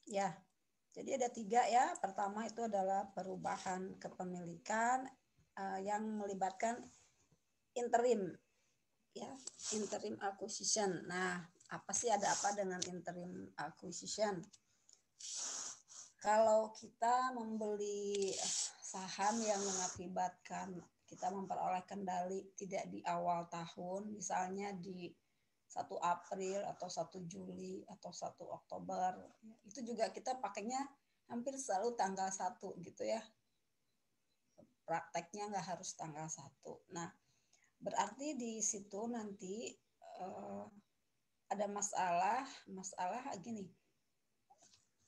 Ya, jadi ada 3 ya. Pertama itu adalah perubahan kepemilikan yang melibatkan interim, ya, interim acquisition. Nah, apa sih, ada apa dengan interim acquisition? Kalau kita membeli saham yang mengakibatkan kita memperoleh kendali tidak di awal tahun, misalnya di 1 April atau 1 Juli atau 1 Oktober, itu juga kita pakainya hampir selalu tanggal 1 gitu ya. Prakteknya nggak harus tanggal 1. Nah, berarti di situ nanti ada masalah gini.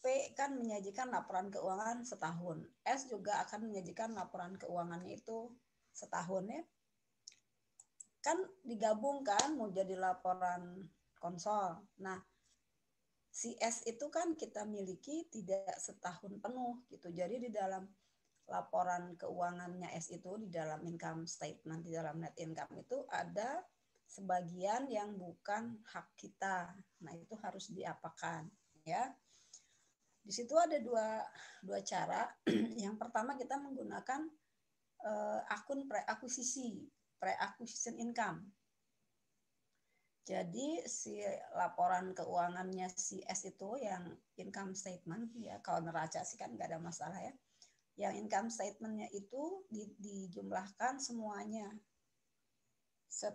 P kan menyajikan laporan keuangan setahun. S juga akan menyajikan laporan keuangannya itu setahun ya. Kan digabungkan mau jadi laporan konsol. Nah, si S itu kan kita miliki tidak setahun penuh gitu. Jadi di dalam laporan keuangannya S itu, di dalam income statement, di dalam net income itu ada sebagian yang bukan hak kita. Nah, itu harus diapakan ya. Di situ ada dua cara. Yang pertama kita menggunakan akun pre-acquisition income. Jadi si laporan keuangannya si S itu yang income statement ya, kalau neraca sih kan nggak ada masalah ya. Yang income statementnya itu dijumlahkan semuanya.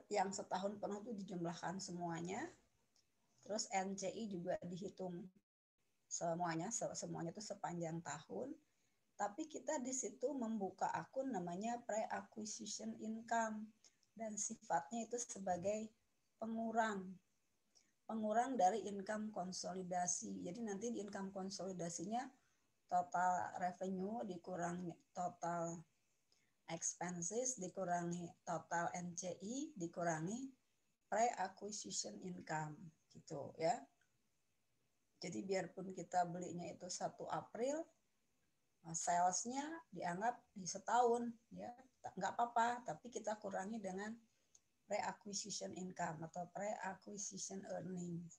Yang setahun penuh itu dijumlahkan semuanya. Terus NCI juga dihitung semuanya itu sepanjang tahun. Tapi kita di situ membuka akun namanya pre-acquisition income dan sifatnya itu sebagai pengurang dari income konsolidasi. Jadi nanti di income konsolidasinya total revenue dikurangi total expenses dikurangi total NCI dikurangi pre-acquisition income gitu ya. Jadi biarpun kita belinya itu 1 April, salesnya dianggap di setahun ya, nggak apa-apa, tapi kita kurangi dengan pre-acquisition income atau pre-acquisition earnings.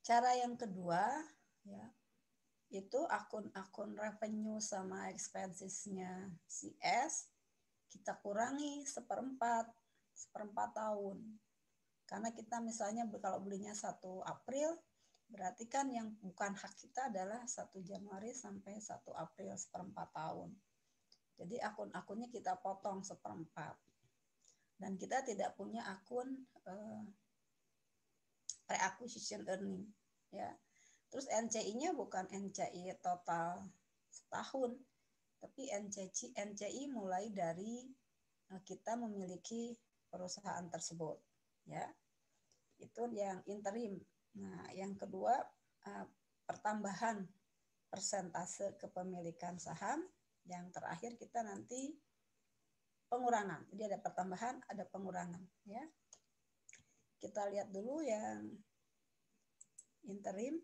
Cara yang kedua ya, itu akun-akun revenue sama expensesnya si S kita kurangi seperempat tahun. Karena kita misalnya kalau belinya 1 April, berarti kan yang bukan hak kita adalah 1 Januari sampai 1 April, seperempat tahun. Jadi akun-akunnya kita potong seperempat. Dan kita tidak punya akun pre-acquisition earning. Ya. Terus NCI-nya bukan NCI total setahun, tapi NCI mulai dari kita memiliki perusahaan tersebut. Ya. Itu yang interim. Nah, yang kedua pertambahan persentase kepemilikan saham. Yang terakhir kita nanti pengurangan. Jadi ada pertambahan, ada pengurangan. Ya, kita lihat dulu yang interim.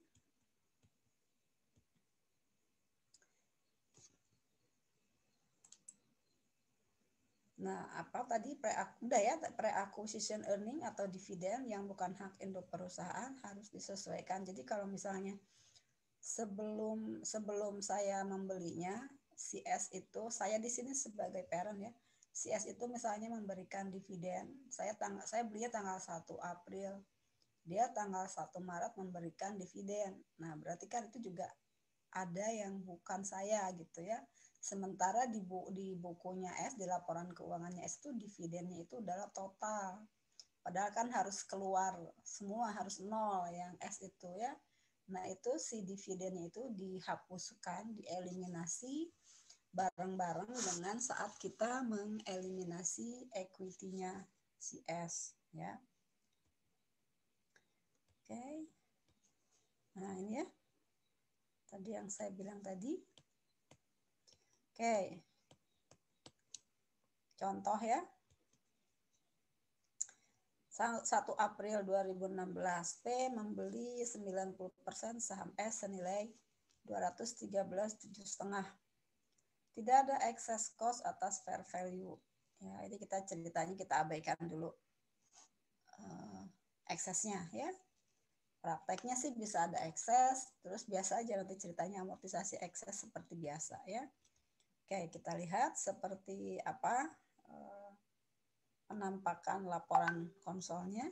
Nah, apa tadi udah ya, pre-acquisition earning atau dividen yang bukan hak induk perusahaan harus disesuaikan. Jadi kalau misalnya sebelum saya membelinya, CS itu saya di sini sebagai parent ya. CS itu misalnya memberikan dividen. Saya belinya tanggal 1 April. Dia tanggal 1 Maret memberikan dividen. Nah, berarti kan itu juga ada yang bukan saya gitu ya. Sementara di bukunya S, di laporan keuangannya S itu dividennya itu adalah total. Padahal kan harus keluar semua, harus nol yang S itu ya. Nah, itu si dividennya itu dihapuskan, dieliminasi bareng-bareng dengan saat kita mengeliminasi equity-nya si S ya. Oke. Nah, ini ya. Tadi yang saya bilang tadi. Oke. Contoh ya. 1 April 2016, P membeli 90% saham S senilai 213,7,5. Tidak ada excess cost atas fair value. Ya, ini ceritanya kita abaikan dulu eksesnya ya. Prakteknya sih bisa ada ekses, terus biasa aja nanti ceritanya amortisasi ekses seperti biasa ya. Oke, kita lihat seperti apa penampakan laporan konsolnya.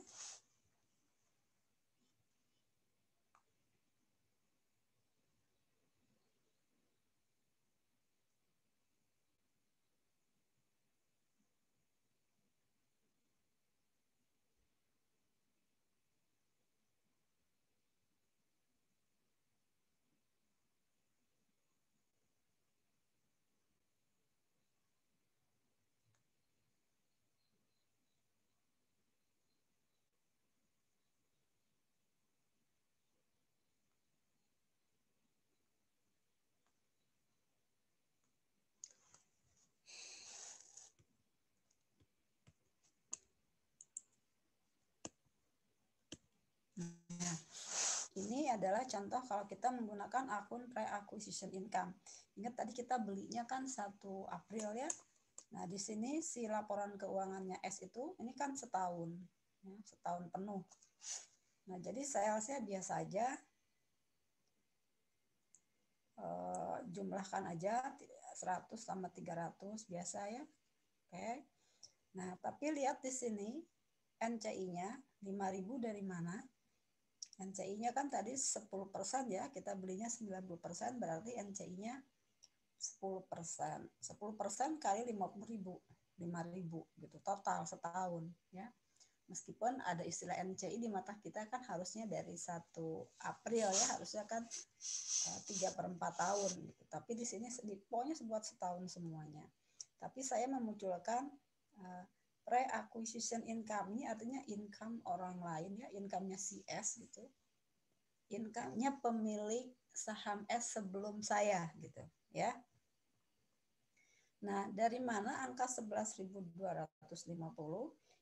Nah, ini adalah contoh kalau kita menggunakan akun pre-acquisition income. Ingat tadi kita belinya kan 1 April ya. Nah, di sini si laporan keuangannya S itu, ini kan setahun. Ya, setahun penuh. Nah, jadi salesnya biasa aja. Jumlahkan aja 100 sama 300 biasa ya. Oke. Nah, tapi lihat di sini NCI-nya 5.000 dari mana? NCI-nya kan tadi 10% ya, kita belinya 90%, berarti NCI-nya 10%. 10% kali 50.000, 5.000 gitu, total setahun ya. Meskipun ada istilah NCI di mata kita kan harusnya dari 1 April ya, harusnya kan 3/4 tahun gitu. Tapi di sini pokoknya buat setahun semuanya. Tapi saya memunculkan pre-acquisition income, ini artinya income orang lain ya, income-nya si S gitu. Income-nya pemilik saham S sebelum saya gitu ya. Nah, dari mana angka 11.250?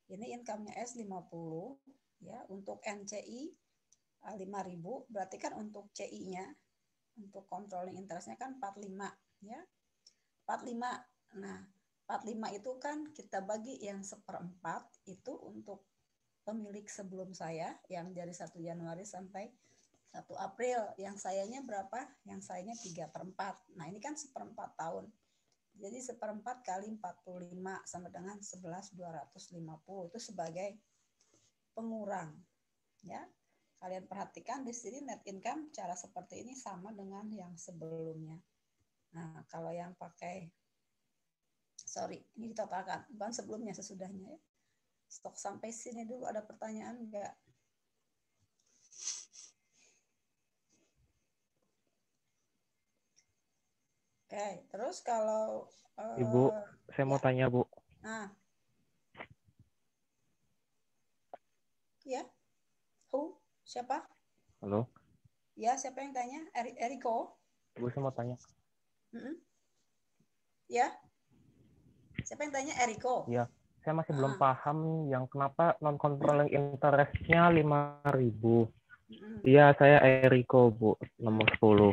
Ini income-nya S 50 ya, untuk NCI 5.000, berarti kan untuk CI-nya, untuk controlling interest-nya kan 45 ya. 45. Nah, 45 itu kan kita bagi yang 1/4 itu untuk pemilik sebelum saya yang dari 1 Januari sampai 1 April. Yang sayanya berapa? Yang sayanya 3/4. Nah, ini kan 1/4 tahun. Jadi 1/4 kali 45 sama dengan 11.250 itu sebagai pengurang ya. Kalian perhatikan di sini net income cara seperti ini sama dengan yang sebelumnya. Nah, kalau yang pakai ini ditotalkan, bukan sebelumnya, sesudahnya ya. Stok sampai sini dulu ada pertanyaan enggak? Oke, terus kalau Ibu, saya mau tanya, Bu. Nah. Ya. Siapa? Halo. Ya, siapa yang tanya? Eriko. Ibu, saya mau tanya. Ya. Siapa yang tanya? Eriko. Ya, saya masih belum paham yang kenapa non-controlling interest-nya 5.000. Iya, saya Eriko, Bu, nomor 10.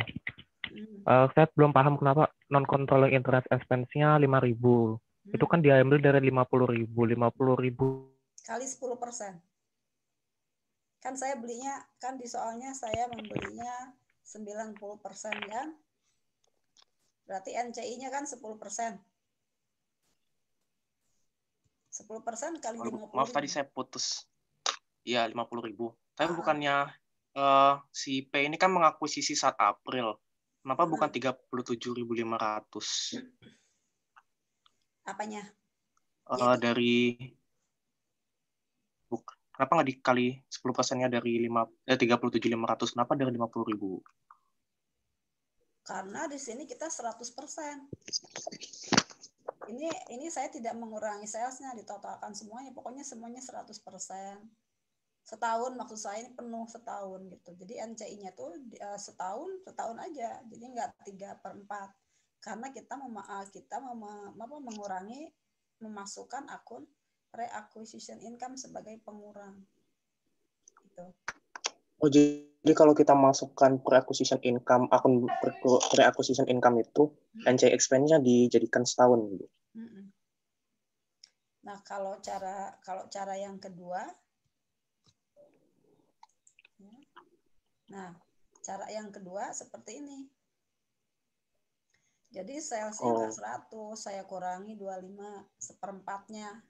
Saya belum paham kenapa non-controlling interest expense-nya 5.000. Itu kan diambil dari 50.000. 50.000 kali 10%. Kan saya belinya, kan di soalnya saya membelinya 90% kan? Berarti NCI-nya kan 10%. 10% kali 50.000. Maaf tadi saya putus. Iya, 50.000. Tapi bukannya si P ini kan mengakuisisi 1 April. Kenapa bukan 37.500? Apanya? Dari kenapa nggak dikali 10%-nya dari 37.500? Kenapa dari 50.000? Karena di sini kita 100%. Ini saya tidak mengurangi salesnya, ditotalkan semuanya. Pokoknya semuanya 100%. Setahun, maksud saya ini penuh setahun gitu. Jadi NCI-nya tuh setahun aja. Jadi nggak 3/4. Karena kita mengurangi, memasukkan akun pre-acquisition income sebagai pengurang. Gitu. Oh, jadi kalau kita masukkan pre-acquisition income, akun pre-acquisition income itu, NCI expense-nya dijadikan setahun. Nah, kalau cara yang kedua, Nah, cara yang kedua seperti ini. Jadi salesnya nggak 100, saya kurangi 25, seperempatnya.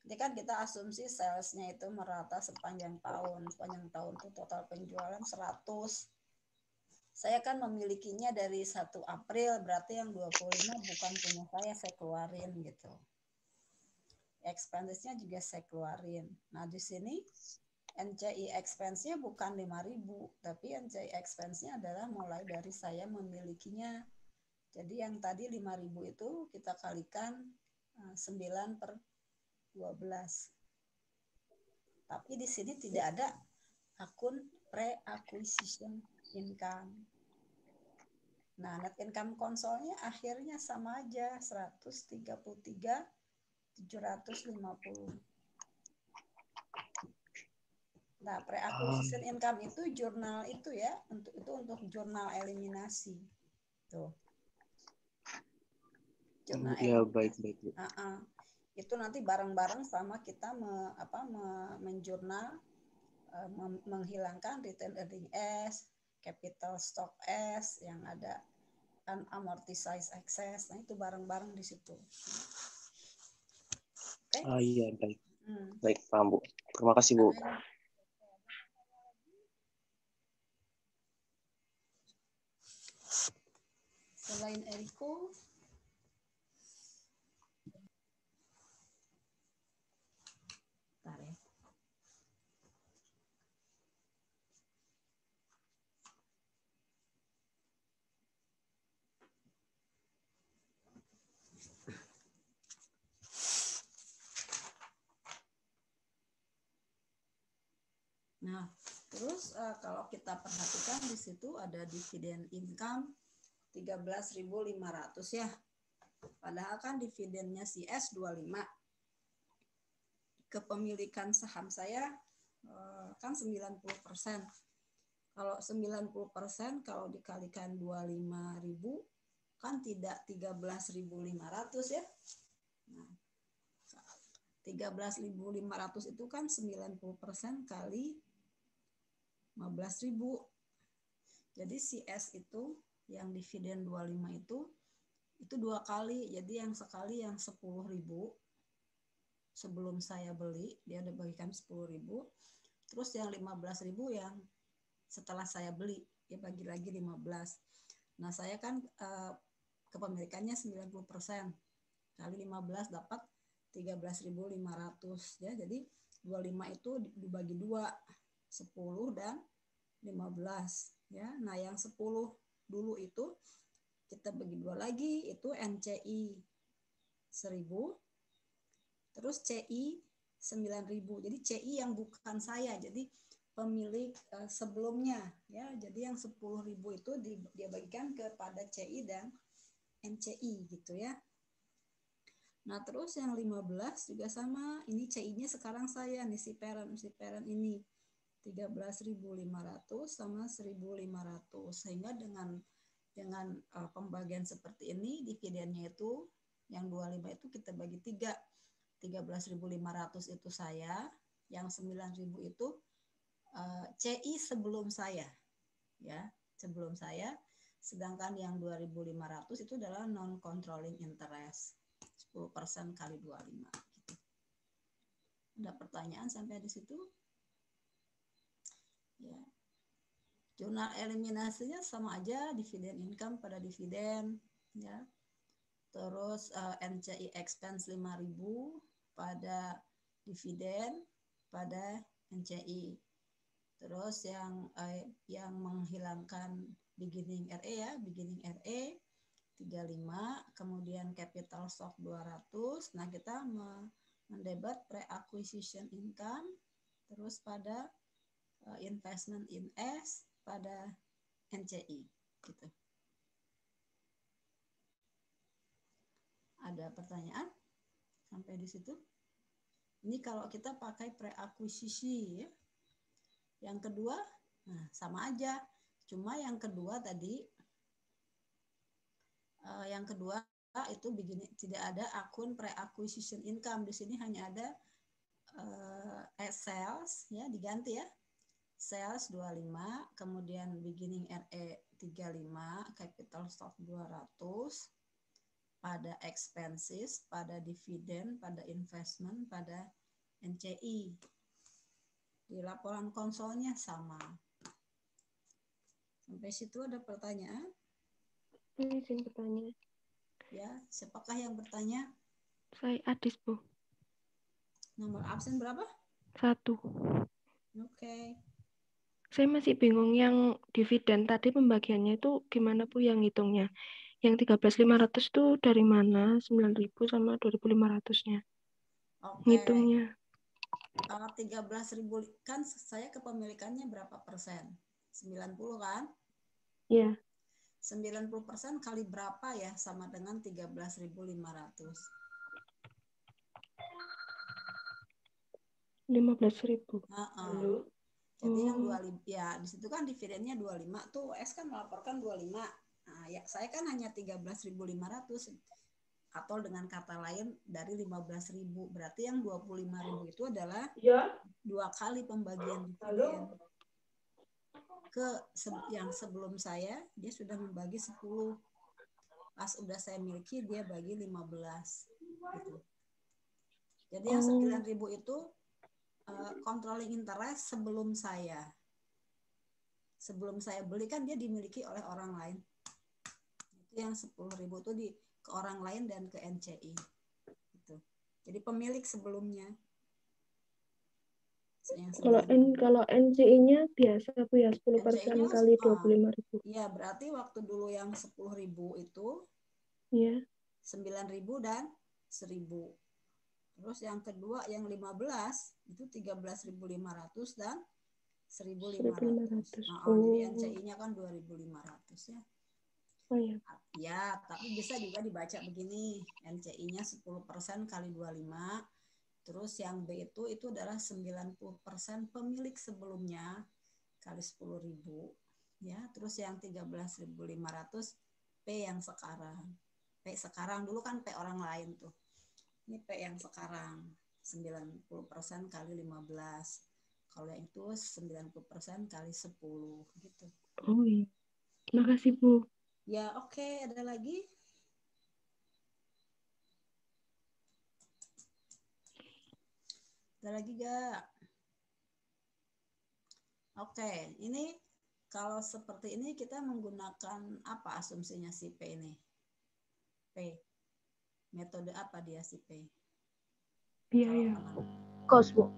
Ini kan kita asumsi salesnya itu merata sepanjang tahun. Sepanjang tahun itu total penjualan 100. Saya kan memilikinya dari 1 April, berarti yang 25 bukan punya saya keluarin gitu. Expense-nya juga saya keluarin. Nah, di sini NCI expense-nya bukan 5.000, tapi NCI expense-nya adalah mulai dari saya memilikinya. Jadi yang tadi 5.000 itu kita kalikan 9/12. Tapi di sini tidak ada akun pre-acquisition income. Nah, net income konsolnya akhirnya sama aja, 133.750. Nah, pre-acquisition income itu jurnal itu ya, untuk jurnal eliminasi. Tuh. Jurnal ya, eliminasi. baik. Itu nanti bareng-bareng sama kita menjurnal menghilangkan return earning S, capital stock S yang ada unamortized excess. Nah, itu bareng-bareng di situ. Oke? Iya, baik. Baik, paham, Bu. Terima kasih, Bu. Selain Eriko, bentar ya. Nah, terus kalau kita perhatikan di situ ada dividen income 13.500 ya. Padahal kan dividennya si S 25. Kepemilikan saham saya kan 90%. Kalau 90% kalau dikalikan 25.000 kan tidak 13.500 ya. Nah, 13.500 itu kan 90% kali 15.000. Jadi si S itu yang dividen 25 itu 2 kali. Jadi yang sekali yang 10.000 sebelum saya beli, dia udah bagikan 10.000. Terus yang 15.000 yang setelah saya beli, dia bagi lagi 15. Nah, saya kan kepemilikannya 90%. Kali 15 dapat 13.500 ya. Jadi 25 itu dibagi 2, 10 dan 15 ya. Nah, yang 10 dulu itu kita bagi 2 lagi, itu NCI 1.000, terus CI 9.000. Jadi CI yang bukan saya, jadi pemilik sebelumnya ya. Jadi yang 10.000 itu dia bagikan kepada CI dan NCI gitu ya. Nah, terus yang 15 juga sama, ini CI-nya sekarang saya nih, si parent ini 13.500 sama 1.500. Sehingga dengan pembagian seperti ini, dividennya itu yang 25 itu kita bagi 3. 13.500 itu saya, yang 9.000 itu CI sebelum saya ya, sebelum saya. Sedangkan yang 2.500 itu adalah non controlling interest, 10% kali 25 gitu. Ada pertanyaan sampai di situ? Ya. Jurnal eliminasinya sama aja, dividen income pada dividen ya. Terus NCI expense 5.000 pada dividen pada NCI. Terus yang menghilangkan beginning RE ya, beginning RE 35, kemudian capital stock 200. Nah, kita mendebat pre-acquisition income, terus pada investment in S pada NCI gitu. Ada pertanyaan sampai di situ? Ini kalau kita pakai pre-akuisisi ya. Yang kedua, nah sama aja. Cuma yang kedua tadi, yang kedua itu begini, tidak ada akun pre-acquisition income. Di sini hanya ada sales ya, diganti ya. sales 25, kemudian beginning RE 35, capital stock 200, pada expenses, pada dividen, pada investment, pada NCI. Di laporan konsolnya sama. Sampai situ ada pertanyaan? Ini izin bertanya. Ya, siapakah yang bertanya? Saya Adis, Bu. Nomor absen berapa? 1. Oke. Saya masih bingung yang dividen tadi pembagiannya itu gimana, Bu, yang hitungnya? Yang 13.500 itu dari mana? 9.000 sama 2.500-nya. Oke. Ngitungnya. 13.000 kan saya kepemilikannya berapa persen? 90 kan? Iya. 90% kali berapa ya sama dengan 13.500? 15.000. Jadi yang 25 ya di situ kan dividennya 25 tuh S kan melaporkan 25. Nah, ya saya kan hanya 13.500 atau dengan kata lain dari 15.000. Berarti yang 25.000 itu adalah dua kali pembagian dividen. Yang sebelum saya dia sudah membagi 10. Pas udah saya miliki dia bagi 15 gitu. Jadi yang 9.000 itu controlling interest sebelum saya beli kan dia dimiliki oleh orang lain. Itu yang 10.000 itu ke orang lain dan ke NCI gitu. Jadi pemilik sebelumnya. Kalau NCI-nya biasa, Bu, ya 10% kali 25.000. Iya, berarti waktu dulu yang 10.000 itu Iya. 9.000 dan 1.000. Terus yang kedua yang 15 itu 13.500 dan 1.500. Jadi NCI-nya kan 2.500 ya. Oh ya. Ya, tapi bisa juga dibaca begini. NCI-nya 10% kali 25. Terus yang B itu adalah 90% pemilik sebelumnya kali 10.000. Ya, terus yang 13.500 P yang sekarang. P sekarang dulu kan P orang lain tuh. Ini P yang sekarang 90% kali 15. Kalau yang itu 90% kali 10 gitu. Oh iya. Terima kasih, Bu. Ya, oke. Ada lagi? Ada lagi gak? Oke, ini kalau seperti ini kita menggunakan apa asumsinya si P ini? P. Metode apa dia si P? Biaya. Cost, Bu.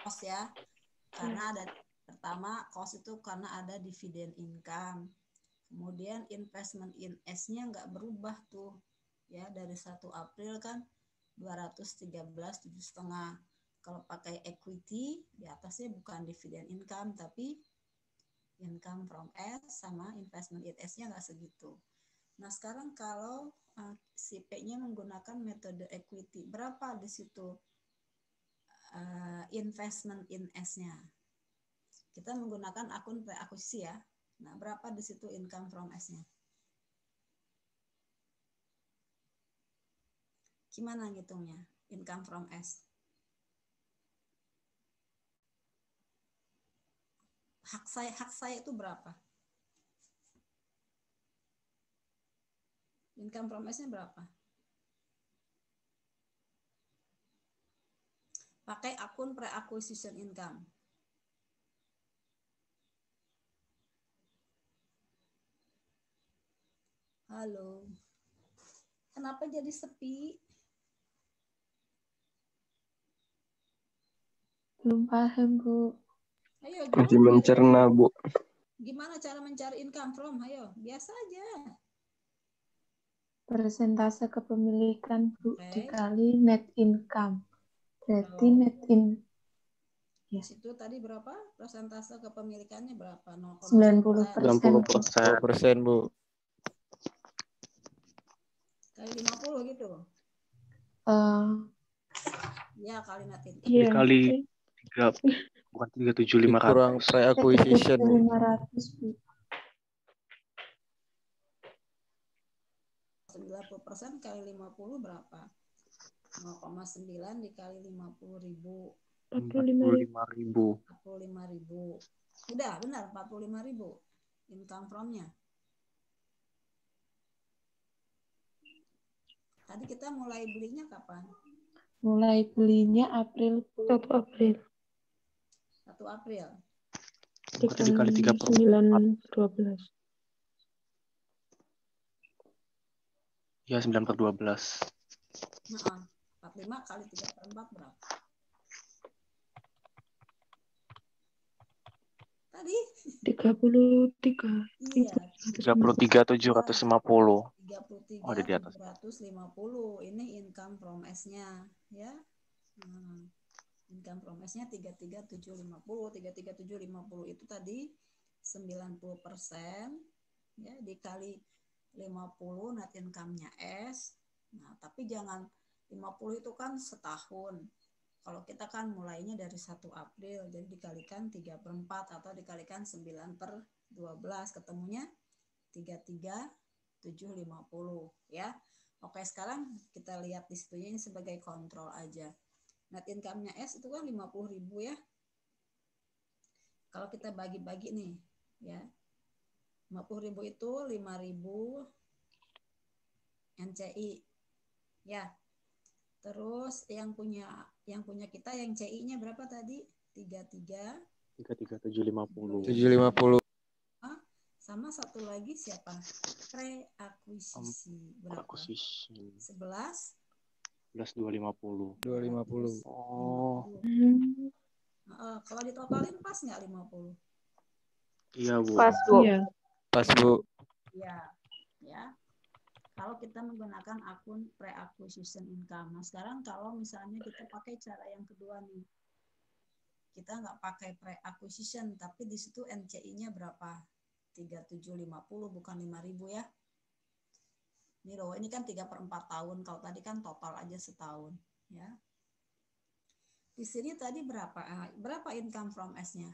Cost ya. Karena ada pertama cost itu karena ada dividen income. Kemudian investment in S-nya nggak berubah tuh. Ya, dari 1 April kan 213,7,5. Kalau pakai equity di atasnya bukan dividen income tapi income from S sama investment in S-nya nggak segitu. Nah, sekarang kalau si P-nya menggunakan metode equity, berapa di situ investment in S-nya? Kita menggunakan akun pre-akuisisi ya. Nah, berapa di situ income from S-nya? Gimana ngitungnya income from S? Hak saya itu berapa? Income from S-nya berapa? Pakai akun pre-acquisition income. Halo. Kenapa jadi sepi? Belum paham, Bu. Ayo, Masih mencerna, Bu. Gimana cara mencari income from? Ayo, biasa aja. Persentase kepemilikan, Bu, dikali net income. Berarti net income. Di situ tadi berapa? Persentase kepemilikannya berapa? 90%. 20%, Bu. Kali 50 gitu. Ya, kali net income. Dikali 3, bukan 37500. Kurang pre-acquisition, Bu. 500, Bu. 90% kali 50 berapa? 0,9 dikali 50.000. 45.000. 45.000. Udah, benar 45.000 income from-nya. Tadi kita mulai belinya kapan? Mulai belinya April. 1 April. 1 April. Berarti dikali 3/4. 9/12. Ya, 9/12. Nah, 45 kali 3/4 berapa? Tadi 33. iya, 33.750. 33.750. Oh, ada di atas. Ini income from S-nya ya. Income from S-nya 33.750. 33.750 itu tadi 90% ya dikali 50 net income-nya S. Nah, tapi jangan 50 itu kan setahun. Kalau kita kan mulainya dari 1 April, jadi dikalikan 3/4 atau dikalikan 9/12, ketemunya 33.750 ya. Oke, sekarang kita lihat di situnya ini sebagai kontrol aja. Net income-nya S itu kan 50.000 ya. Kalau kita bagi-bagi nih ya. 50.000 itu 5.000 NCI ya. Terus yang punya kita yang CI-nya berapa tadi? 33.750. 750. Sama satu lagi siapa? Pre-akuisisi berapa? 11 250. 250. Oh. Kalau ditotalin pas nggak 50? Iya, Bu. Pas, Bu. Iya. Pas, Bu. Iya. Ya. Kalau kita menggunakan akun pre-acquisition income. Nah, sekarang kalau misalnya kita pakai cara yang kedua nih. Kita nggak pakai pre-acquisition, tapi di situ NCI-nya berapa? 3.750 bukan 5.000 ya. Ini loh, ini kan 3/4 tahun. Kalau tadi kan total aja setahun. Ya. Di sini tadi berapa? Berapa income from S-nya?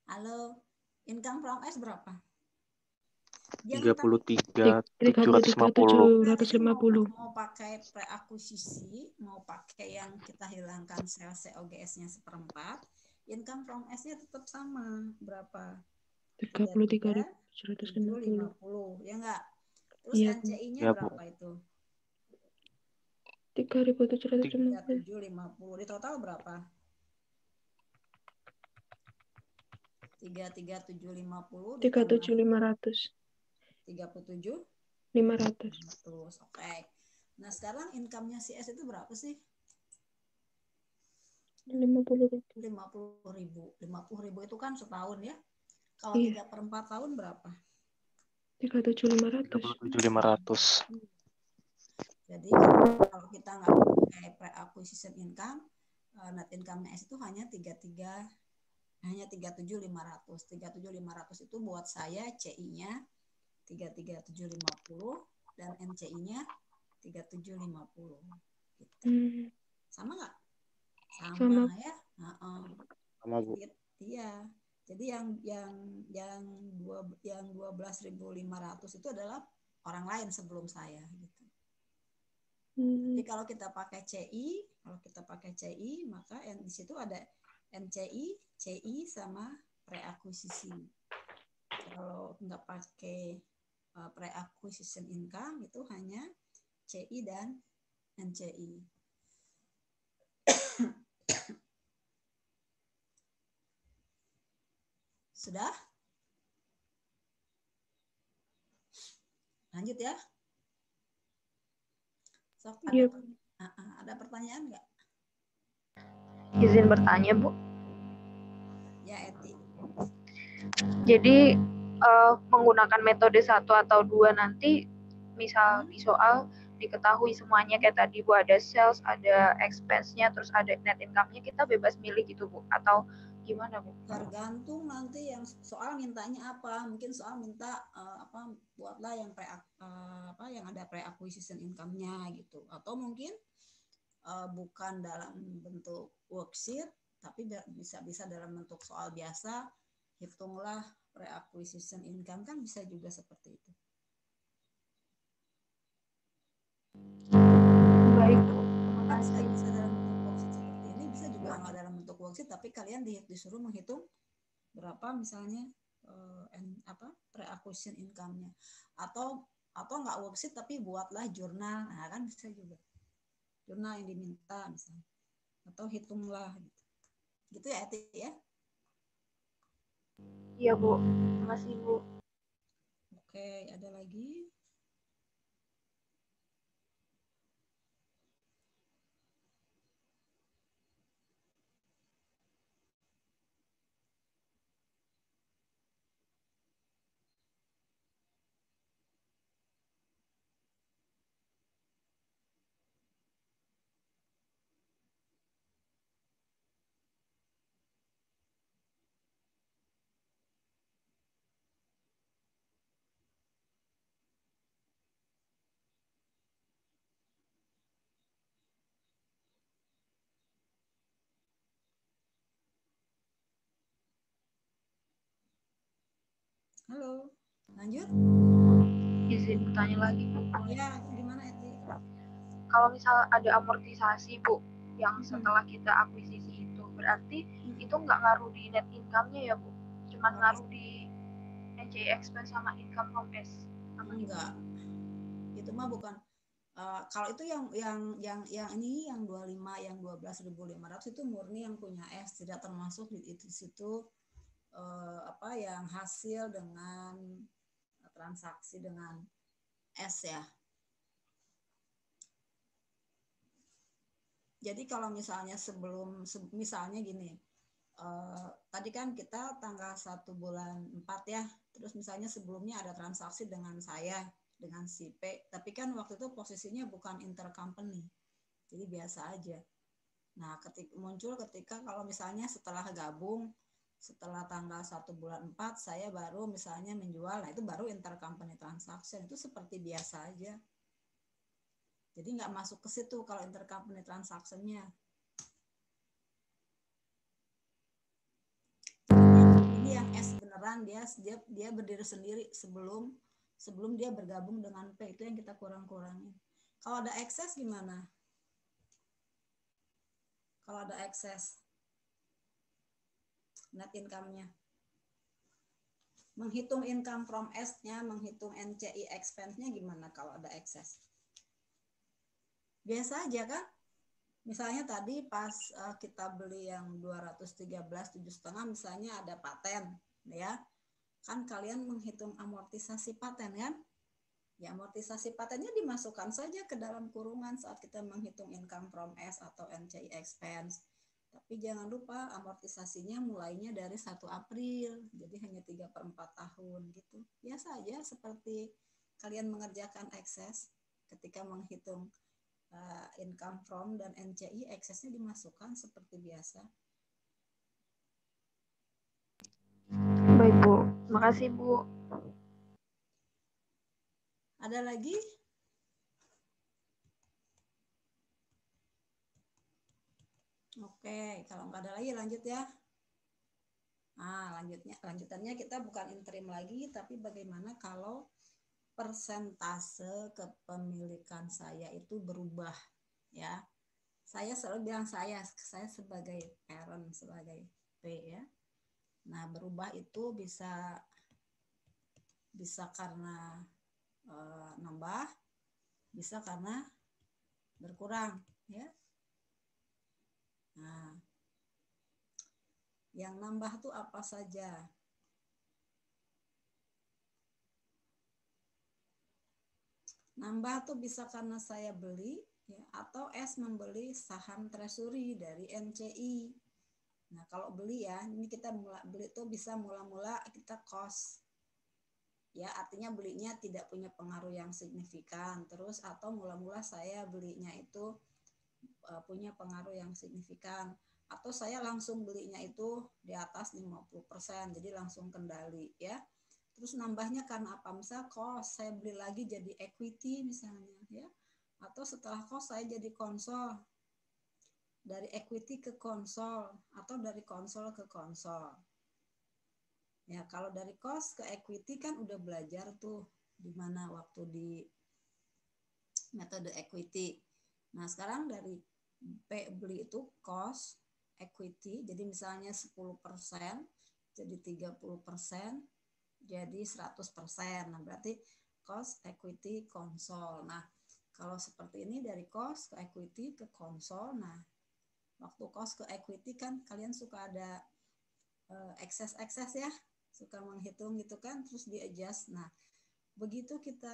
Halo, income from S berapa? 33.750. Mau pakai pre-akuisisi, mau pakai yang kita hilangkan sales COGS-nya 1/4, income from S-nya tetap sama. Berapa? 33.750. Ya enggak? Terus Iya, NCI-nya ya, berapa itu? 3.750. Di total berapa? 33.750 ditambah 37.500. 37.500. Oke. Nah, sekarang income-nya si S itu berapa sih? 50.000. 50.000 itu kan setahun ya. Kalau Iya. 3/4 tahun berapa? 37.500. Jadi kalau kita nggak pakai pre-acquisition income, net income-nya S itu hanya 37.500. 37.500 itu buat saya CI-nya 33.750 dan NCI-nya 37.50. Gitu. Sama nggak? Sama ya. Sama, Bu. Iya. Jadi yang 12.500 itu adalah orang lain sebelum saya gitu. Jadi kalau kita pakai CI, maka di situ ada NCI, CI sama pre-akuisisi. Kalau nggak pakai pre-acquisition income itu hanya CI dan NCI. Sudah? Lanjut ya. Sok, ada pertanyaan nggak? Izin bertanya, Bu. Ya, Eti. Jadi menggunakan metode 1 atau 2 nanti, misal di soal diketahui semuanya kayak tadi, Bu, ada sales, ada expense-nya, terus ada net income-nya, kita bebas milih gitu, Bu? Atau gimana, Bu? Tergantung nanti yang soal mintanya apa. Mungkin soal minta buatlah yang yang ada pre-acquisition income-nya gitu. Atau mungkin bukan dalam bentuk worksheet, tapi bisa dalam bentuk soal biasa. Hitunglah pre-acquisition income, kan bisa juga seperti itu. worksheet tapi kalian disuruh menghitung berapa misalnya pre-acquisition income-nya, atau nggak worksheet tapi buatlah jurnal, nah kan bisa juga jurnal yang diminta misalnya, atau hitunglah gitu ya Eti ya. Iya Bu, makasih Bu. Oke, ada lagi? Halo, lanjut. Izin bertanya lagi Bu. Ya, gimana Eti? Kalau misal ada amortisasi Bu, yang setelah kita akuisisi itu, berarti itu nggak ngaruh di net income-nya ya Bu? Cuman ngaruh di NCI expense sama income from S? Enggak, itu mah bukan. Kalau itu yang ini yang 25, yang 12.500 itu murni yang punya S, tidak termasuk di situ yang hasil dengan transaksi dengan S ya. Jadi kalau misalnya misalnya gini, tadi kan kita tanggal 1 bulan 4 ya, terus misalnya sebelumnya ada transaksi dengan saya, dengan si P, tapi kan waktu itu posisinya bukan intercompany, jadi biasa aja. Nah, ketika kalau misalnya setelah gabung, setelah tanggal 1 bulan 4, saya baru misalnya menjual, nah itu baru intercompany transaction, itu seperti biasa aja. Jadi nggak masuk ke situ kalau intercompany transaction-nya. Ini yang S beneran, dia berdiri sendiri sebelum dia bergabung dengan P, itu yang kita kurang-kurangin. Kalau ada ekses gimana? Kalau ada ekses net income-nya. Menghitung income from S-nya, menghitung NCI expense-nya gimana kalau ada ekses? Biasa aja kan? Misalnya tadi pas kita beli yang 213,7,5 misalnya ada paten ya. Kan kalian menghitung amortisasi paten kan? Ya, amortisasi patennya dimasukkan saja ke dalam kurungan saat kita menghitung income from S atau NCI expense. Tapi jangan lupa amortisasinya mulainya dari 1 April, jadi hanya 3/4 tahun gitu. Biasa aja seperti kalian mengerjakan ekses ketika menghitung income from dan NCI, eksesnya dimasukkan seperti biasa. Baik Bu, makasih Bu. Ada lagi? Oke, kalau nggak ada lagi lanjut ya. Nah, lanjutannya kita bukan interim lagi, tapi bagaimana kalau persentase kepemilikan saya itu berubah ya. Saya selalu bilang saya sebagai parent, sebagai P ya. Nah, berubah itu bisa karena nambah, bisa karena berkurang ya. Nah, yang nambah tuh apa saja? Nambah tuh bisa karena saya beli ya, atau S membeli saham treasury dari NCI. Nah, kalau beli ya, ini kita beli tuh bisa mula-mula kita cost. Ya, artinya belinya tidak punya pengaruh yang signifikan. Terus atau mula-mula saya belinya itu punya pengaruh yang signifikan. Atau saya langsung belinya itu di atas 50%, jadi langsung kendali ya. Terus nambahnya karena apa? Misal cost, saya beli lagi jadi equity misalnya ya. Atau setelah cost saya jadi konsol. Dari equity ke konsol atau dari konsol ke konsol. Ya, kalau dari cost ke equity kan udah belajar tuh di mana waktu di metode equity. Nah, sekarang dari P beli itu cost, equity, jadi misalnya 10%, jadi 30%, jadi 100%. Nah, berarti cost equity konsol. Nah, kalau seperti ini dari cost ke equity ke konsol. Nah, waktu cost ke equity kan kalian suka ada excess ya, suka menghitung gitu kan, terus di adjust. Nah, begitu kita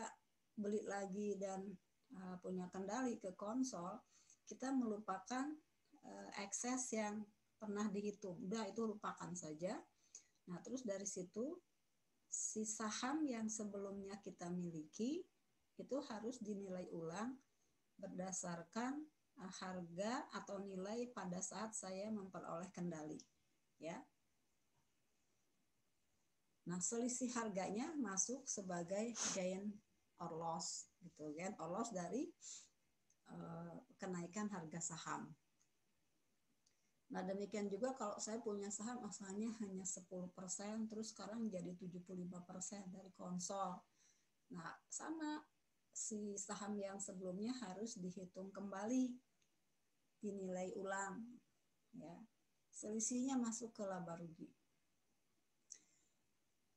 beli lagi dan punya kendali ke konsol, kita melupakan excess yang pernah dihitung. Udah, itu lupakan saja. Nah, terus dari situ si saham yang sebelumnya kita miliki itu harus dinilai ulang berdasarkan harga atau nilai pada saat saya memperoleh kendali, ya. Nah, selisih harganya masuk sebagai gain or loss, gitu, gain or loss dari kenaikan harga saham. Nah, demikian juga kalau saya punya saham asalnya hanya 10%, terus sekarang jadi 75% dari konsol. Nah, sama, si saham yang sebelumnya harus dihitung kembali, dinilai ulang, ya. Selisihnya masuk ke laba rugi.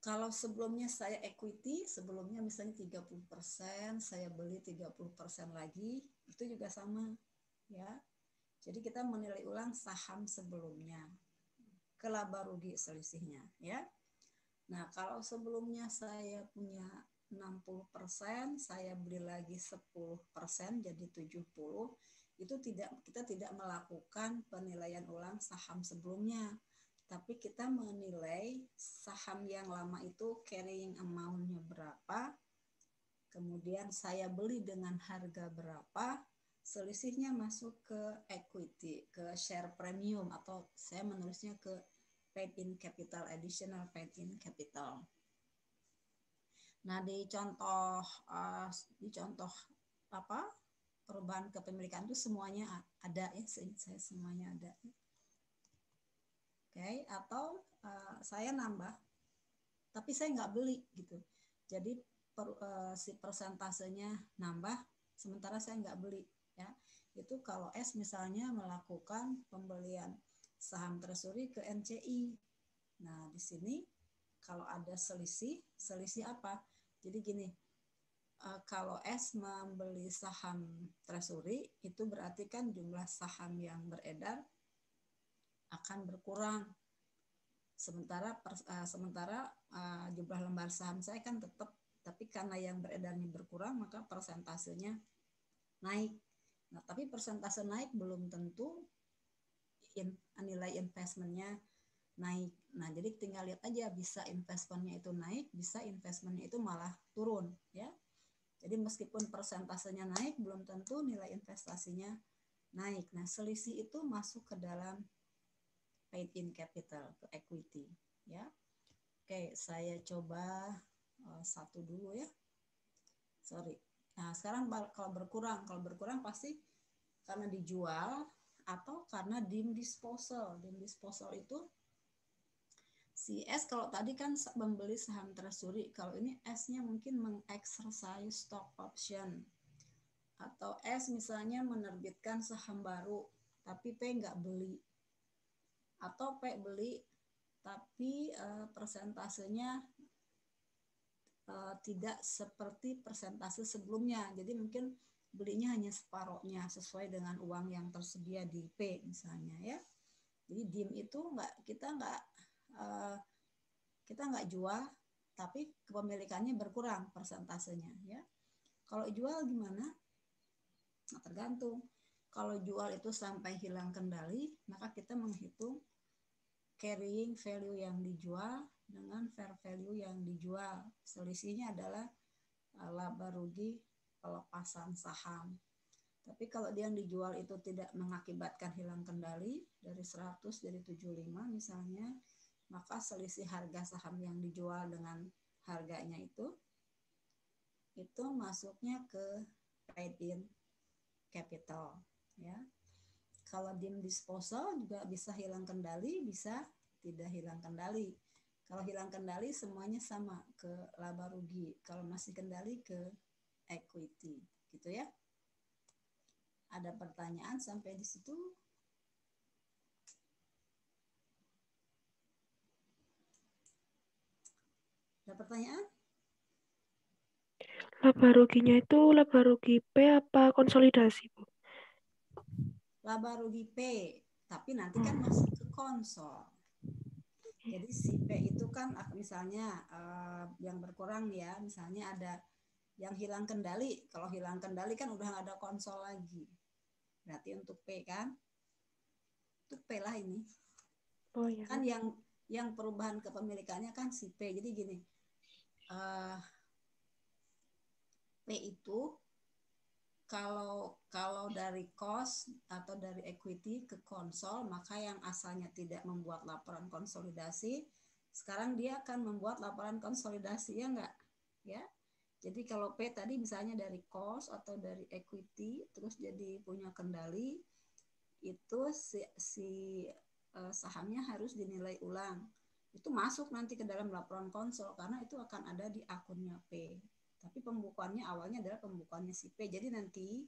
Kalau sebelumnya saya equity, sebelumnya misalnya 30%, saya beli 30% lagi, itu juga sama, ya. Jadi kita menilai ulang saham sebelumnya ke laba rugi selisihnya, ya. Nah, kalau sebelumnya saya punya 60%, saya beli lagi 10%, jadi 70%, itu kita tidak melakukan penilaian ulang saham sebelumnya, tapi kita menilai saham yang lama itu carrying amount-nya berapa, kemudian saya beli dengan harga berapa, selisihnya masuk ke equity, ke share premium, atau saya menulisnya ke paid in capital, additional paid in capital. Nah, di contoh apa perubahan kepemilikan itu semuanya ada ya, saya semuanya ada. Oke, atau saya nambah, tapi saya nggak beli gitu. Jadi si persentasenya nambah, sementara saya nggak beli, ya. Itu kalau S misalnya melakukan pembelian saham treasury ke NCI. Nah, di sini kalau ada selisih apa? Jadi gini, kalau S membeli saham treasury, itu berarti kan jumlah saham yang beredar akan berkurang. Sementara jumlah lembar saham saya kan tetap, tapi karena yang beredarnya berkurang, maka persentasenya naik. Nah, tapi persentase naik belum tentu nilai investmentnya naik. Nah, jadi tinggal lihat aja, bisa investmentnya itu naik, bisa investmentnya itu malah turun, ya. Jadi meskipun persentasenya naik, belum tentu nilai investasinya naik. Nah, selisih itu masuk ke dalam paid in capital, ke equity, ya. Oke, saya coba satu dulu ya. Sorry. Nah, sekarang kalau berkurang pasti karena dijual atau karena dim disposal. Dim disposal itu si S, kalau tadi kan membeli saham treasury, kalau ini S-nya mungkin mengexercise stock option. Atau S misalnya menerbitkan saham baru, tapi P nggak beli. Atau P beli, tapi persentasenya tidak seperti persentase sebelumnya. Jadi mungkin belinya hanya separohnya sesuai dengan uang yang tersedia di P misalnya, ya. Jadi DIM itu kita nggak jual, tapi kepemilikannya berkurang persentasenya, ya. Kalau jual gimana? Nah, tergantung. Kalau jual itu sampai hilang kendali, maka kita menghitung carrying value yang dijual dengan fair value yang dijual. Selisihnya adalah laba rugi pelepasan saham. Tapi kalau dia yang dijual itu tidak mengakibatkan hilang kendali, dari 100 jadi 75 misalnya, maka selisih harga saham yang dijual dengan harganya itu masuknya ke paid in capital, ya. Kalau dim disposal juga bisa hilang kendali, bisa tidak hilang kendali. Kalau hilang kendali semuanya sama, ke laba rugi. Kalau masih kendali ke equity, gitu ya. Ada pertanyaan sampai di situ? Ada pertanyaan? Laba ruginya itu laba rugi P apa konsolidasi, Bu? Laba rugi P, tapi nanti kan masuk ke konsol. Jadi si P itu kan misalnya yang berkurang ya, misalnya ada yang hilang kendali. Kalau hilang kendali kan udah nggak ada konsol lagi. Berarti untuk P kan, untuk P lah ini. Oh ya. Kan yang perubahan kepemilikannya kan si P. Jadi gini, P itu kalau dari cost atau dari equity ke konsol, maka yang asalnya tidak membuat laporan konsolidasi, sekarang dia akan membuat laporan konsolidasi, ya enggak? Ya. Jadi kalau P tadi misalnya dari cost atau dari equity, terus jadi punya kendali, itu si sahamnya harus dinilai ulang. Itu masuk nanti ke dalam laporan konsol, karena itu akan ada di akunnya P. Tapi pembukuannya awalnya adalah pembukuannya si P. Jadi nanti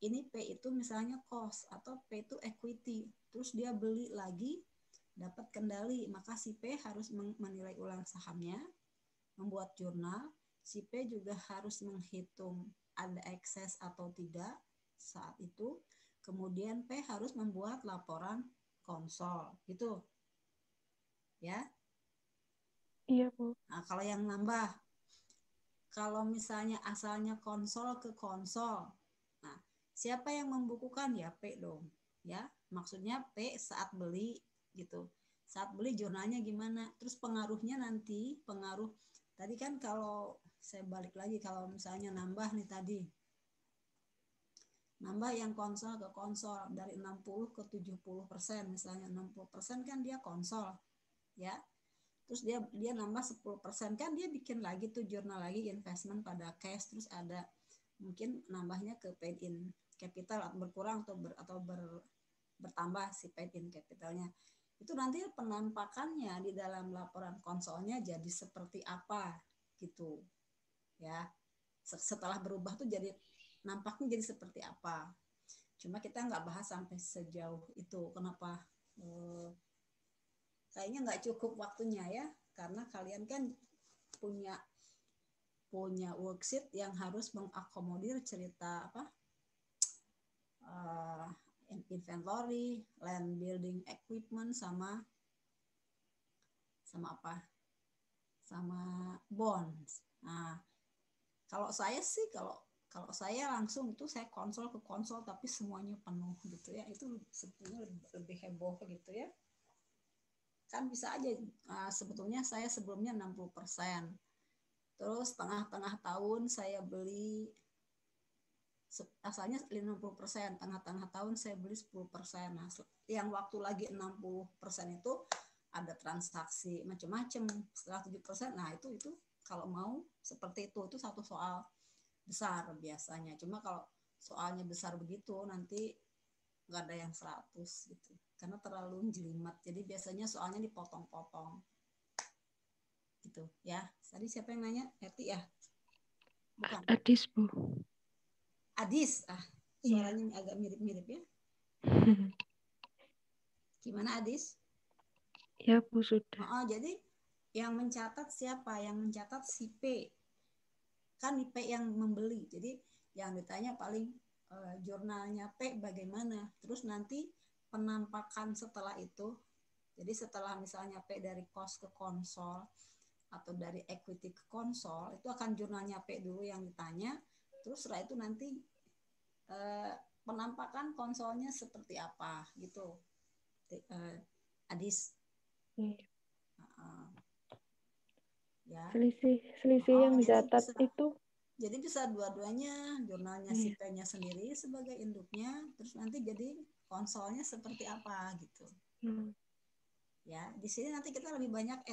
ini P itu misalnya cost atau P itu equity. Terus dia beli lagi, dapat kendali. Maka si P harus menilai ulang sahamnya, membuat jurnal. Si P juga harus menghitung ada ekses atau tidak saat itu. Kemudian P harus membuat laporan konsol. Gitu. Ya. Iya, Bu. Nah, kalau yang nambah, kalau misalnya asalnya konsol ke konsol, nah siapa yang membukukan? Ya P dong, ya maksudnya P saat beli gitu. Saat beli jurnalnya gimana? Terus pengaruhnya nanti, pengaruh tadi kan kalau saya balik lagi, kalau misalnya nambah nih tadi, nambah yang konsol ke konsol dari 60 ke 70%, misalnya 60% kan dia konsol, ya. Terus dia nambah 10%, kan dia bikin lagi tuh jurnal lagi investment pada cash, terus ada mungkin nambahnya ke paid in capital atau berkurang atau bertambah si paid in capitalnya. Itu nanti penampakannya di dalam laporan konsolnya jadi seperti apa gitu. Ya. Setelah berubah tuh jadi nampaknya jadi seperti apa. Cuma kita nggak bahas sampai sejauh itu. Kenapa? Kayaknya nggak cukup waktunya ya, karena kalian kan punya worksheet yang harus mengakomodir cerita apa inventory, land building equipment, sama apa, sama bonds. Nah, kalau saya sih kalau saya langsung itu saya konsol ke konsol tapi semuanya penuh gitu ya, itu sebetulnya lebih heboh gitu ya. Kan bisa aja sebetulnya saya sebelumnya 60%. Terus tengah-tengah tahun saya beli, asalnya 50%, tengah-tengah tahun saya beli 10%. Nah, yang waktu lagi 60% itu ada transaksi macam-macam. Setelah 7%, nah itu kalau mau seperti itu satu soal besar biasanya. Cuma kalau soalnya besar begitu nanti nggak ada yang 100 gitu. Karena terlalu jelimet. Jadi biasanya soalnya dipotong-potong. Gitu ya. Tadi siapa yang nanya? Eti ya? Bukan. Adis, Bu. Adis. Suaranya agak mirip-mirip ya. Gimana Adis? Ya, Bu, sudah. Jadi yang mencatat siapa? Yang mencatat si P. Kan P yang membeli. Jadi yang ditanya paling jurnalnya P bagaimana. Terus nanti penampakan setelah itu. Jadi setelah misalnya P dari cost ke konsol atau dari equity ke konsol, itu akan jurnalnya P dulu yang ditanya. Terus setelah itu nanti penampakan konsolnya seperti apa gitu. Adis. Ya. Selisih yang dicatat itu. Jadi bisa dua-duanya, jurnalnya si P-nya sendiri sebagai induknya, terus nanti jadi konsolnya seperti apa gitu. Ya, di sini nanti kita lebih banyak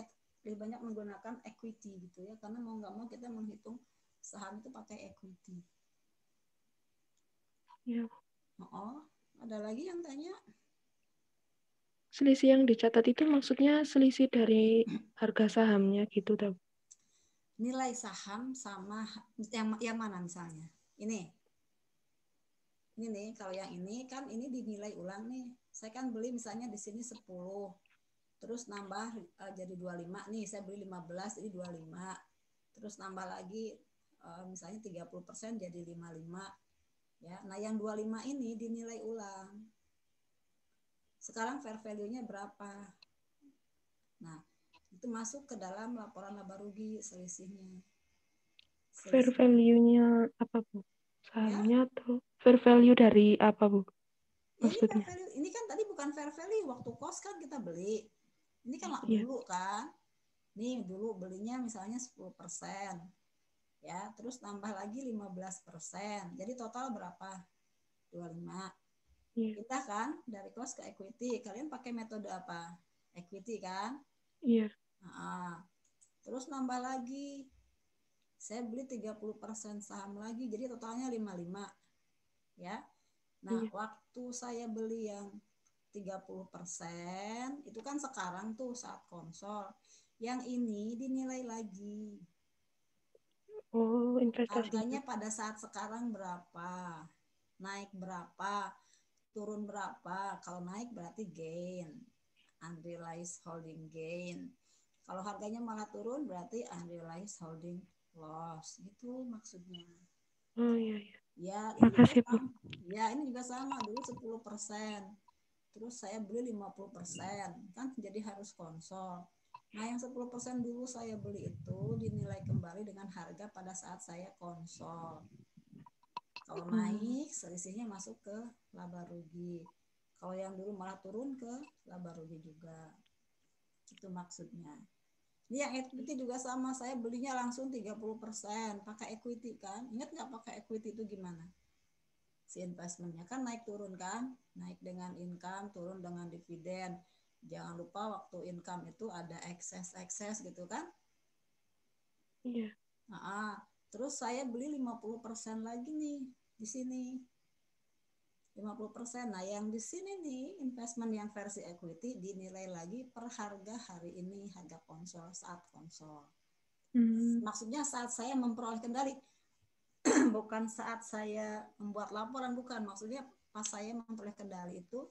menggunakan equity gitu ya, karena mau nggak mau kita menghitung saham itu pakai equity. Ya. Ada lagi yang tanya? Selisih yang dicatat itu maksudnya selisih dari harga sahamnya gitu, tahu? Nilai saham sama yang mana misalnya? Ini nih, kalau yang ini kan ini dinilai ulang nih. Saya kan beli misalnya di sini 10. terus nambah jadi 25 nih, saya beli 15 jadi 25, terus nambah lagi misalnya 30% jadi 55 ya. Nah yang 25 ini dinilai ulang, sekarang fair value-nya berapa. Nah itu masuk ke dalam laporan laba rugi selisihnya. Fair value-nya apa, Bu? Sahamnya Ya? atau fair value dari apa, Bu? Ini fair Maksudnya? value, ini kan tadi bukan fair value waktu cost kan kita beli. Ini kan Iya. dulu kan. Nih dulu belinya misalnya 10%. Ya, terus tambah lagi 15%. Jadi total berapa? 25. Iya. Pindah kan dari cost ke equity. Kalian pakai metode apa? Equity kan? Iya. Nah, terus nambah lagi. Saya beli 30% saham lagi. Jadi totalnya 55. Ya. Nah, Iya. waktu saya beli yang 30%, itu kan sekarang tuh saat konsol. Yang ini dinilai lagi. Oh, investasinya. Harganya pada saat sekarang berapa? Naik berapa? Turun berapa? Kalau naik berarti gain. Unrealized holding gain. Kalau harganya malah turun berarti unrealized holding loss. Gitu maksudnya. Oh iya, iya. Ya, Makasih, Bu. Ya, ini juga sama. Dulu 10%. Terus saya beli 50%. Kan jadi harus konsol. Nah, yang 10% dulu saya beli itu dinilai kembali dengan harga pada saat saya konsol. Kalau naik, selisihnya masuk ke laba rugi. Kalau yang dulu malah turun ke laba rugi juga. Itu maksudnya. Ini yang equity juga sama. Saya belinya langsung 30%. Pakai equity kan. Ingat nggak pakai equity itu gimana? Si investmentnya kan naik turun kan. Naik dengan income, turun dengan dividen. Jangan lupa waktu income itu ada ekses gitu kan. Iya. Nah, terus saya beli 50% lagi nih di sini. 50%. Nah, yang di sini nih investment yang versi equity dinilai lagi per harga hari ini, harga konsol saat konsol. Maksudnya saat saya memperoleh kendali. Bukan saat saya membuat laporan, bukan. Maksudnya pas saya memperoleh kendali itu